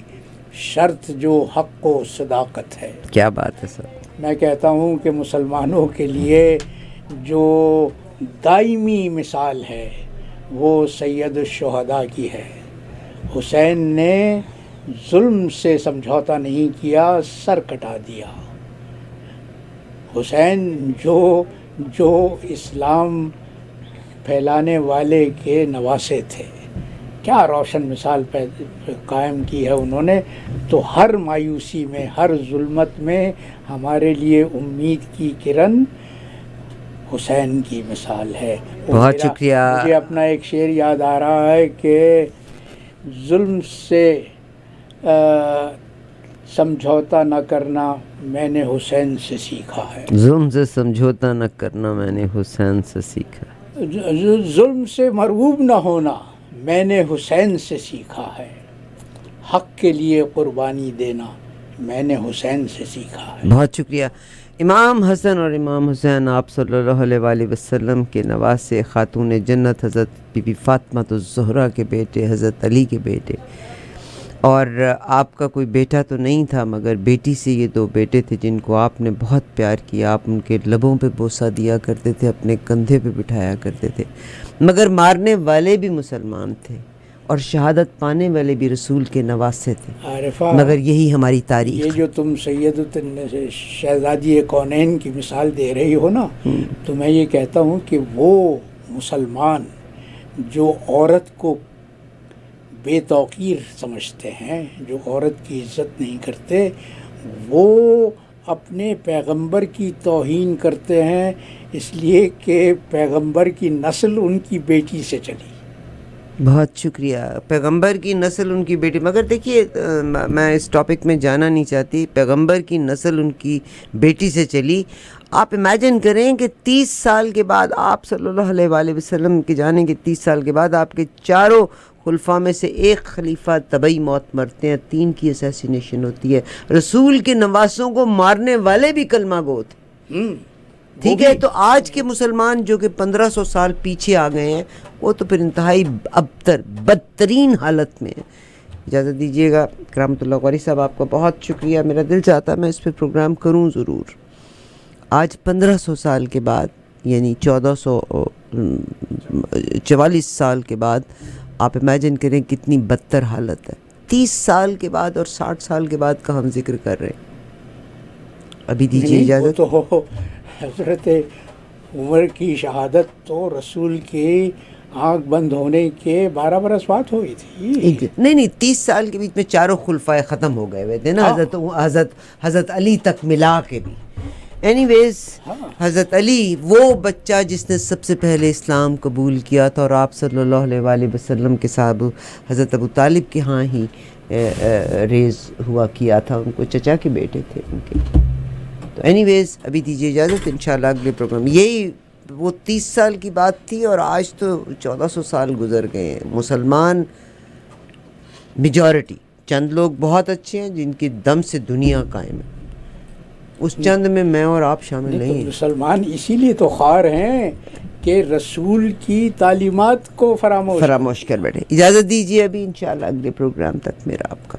[SPEAKER 2] شرط جو حق و صداقت ہے۔
[SPEAKER 1] کیا بات ہے سر۔
[SPEAKER 2] میں کہتا ہوں کہ مسلمانوں کے لیے جو دائمی مثال ہے وہ سید الشہداء کی ہے۔ حسین نے ظلم سے سمجھوتا نہیں کیا، سر کٹا دیا۔ حسین جو اسلام پھیلانے والے کے نواسے تھے، کیا روشن مثال قائم کی ہے انہوں نے۔ تو ہر مایوسی میں، ہر ظلمت میں ہمارے لیے امید کی کرن حسین کی مثال ہے۔
[SPEAKER 1] بہت شکریہ۔
[SPEAKER 2] مجھے اپنا ایک شعر یاد آ رہا ہے کہ ظلم سے سمجھوتا نہ کرنا میں نے حسین سے سیکھا ہے۔
[SPEAKER 1] ظلم سے سمجھوتا نہ کرنا میں نے حسین سے سیکھا۔
[SPEAKER 2] ظلم سے مرعوب نہ ہونا میں نے حسین سے سیکھا ہے۔ حق کے لیے قربانی دینا میں نے حسین سے سیکھا ہے۔
[SPEAKER 1] بہت شکریہ۔ امام حسن اور امام حسین آپ صلی اللہ علیہ وآلہ وسلم کے نواسے، خاتون جنت حضرت بی بی فاطمہ الزہرا کے بیٹے، حضرت علی کے بیٹے، اور آپ کا کوئی بیٹا تو نہیں تھا مگر بیٹی سے یہ 2 بیٹے تھے جن کو آپ نے بہت پیار کیا۔ آپ ان کے لبوں پہ بوسہ دیا کرتے تھے، اپنے کندھے پہ بٹھایا کرتے تھے، مگر مارنے والے بھی مسلمان تھے اور شہادت پانے والے بھی رسول کے نواسے تھے، مگر یہی ہماری تاریخ۔
[SPEAKER 2] یہ جو تم سید شہزادی کونین کی مثال دے رہی ہو نا، تو میں یہ کہتا ہوں کہ وہ مسلمان جو عورت کو بے توقیر سمجھتے ہیں، جو عورت کی عزت نہیں کرتے، وہ اپنے پیغمبر کی توہین کرتے ہیں، اس لیے کہ پیغمبر کی نسل ان کی بیٹی سے چلی۔
[SPEAKER 1] بہت شکریہ۔ پیغمبر کی نسل ان کی بیٹی، مگر دیکھیے میں اس ٹاپک میں جانا نہیں چاہتی، پیغمبر کی نسل ان کی بیٹی سے چلی۔ آپ امیجن کریں کہ 30 سال کے بعد آپ صلی اللہ علیہ وآلہ وسلم کے جانے کے 30 سال کے بعد آپ کے چاروں خلفاء میں سے ایک خلیفہ طبعی موت مرتے ہیں، 3 کی اسیسینیشن ہوتی ہے، رسول کے نواسوں کو مارنے والے بھی کلمہ گو تھے۔ ٹھیک ہے، تو آج کے مسلمان جو کہ 1500 سال پیچھے آ گئے ہیں، وہ تو پھر انتہائی ابتر بدترین حالت میں ہیں۔ اجازت دیجیے گا کرامت اللہ قاری صاحب، آپ کا بہت شکریہ۔ میرا دل چاہتا ہے میں اس پہ پروگرام کروں ضرور۔ آج 1500 سال کے بعد، یعنی 1444 سال کے بعد، آپ امیجن کریں کتنی بدتر حالت ہے۔ 30 سال کے بعد اور 60 سال کے بعد کا ہم ذکر کر رہے ہیں۔ ابھی دیجیے اجازت۔
[SPEAKER 2] وہ تو حضرت عمر کی شہادت تو رسول کی آنکھ بند ہونے کے 12 برس بعد ہوئی تھی۔
[SPEAKER 1] نہیں 30 سال کے بیچ میں چاروں خلفائے ختم ہو گئے ہوئے تھے نا، حضرت علی تک ملا کے بھی۔ اینی ویز، حضرت علی وہ بچہ جس نے سب سے پہلے اسلام قبول کیا تھا، اور آپ صلی اللہ علیہ وآلہ وسلم کے صاحب حضرت ابو طالب کے ہاں ہی ریز ہوا کیا تھا، ان کو چچا کے بیٹے تھے ان کے۔ تو اینی ویز ابھی دیجیے اجازت، انشاءاللہ اگلے پروگرام۔ یہی وہ 30 سال کی بات تھی، اور آج تو 1400 سال گزر گئے ہیں۔ مسلمان میجورٹی، چند لوگ بہت اچھے ہیں جن کی دم سے دنیا قائم ہے، اس چند میں میں اور آپ شامل نہیں ہیں۔
[SPEAKER 2] مسلمان اسی لیے تو خوار ہیں کہ رسول کی تعلیمات کو فراموش
[SPEAKER 1] کر بیٹھے۔ اجازت دیجیے ابھی، انشاءاللہ اگلے پروگرام تک میرا آپ کا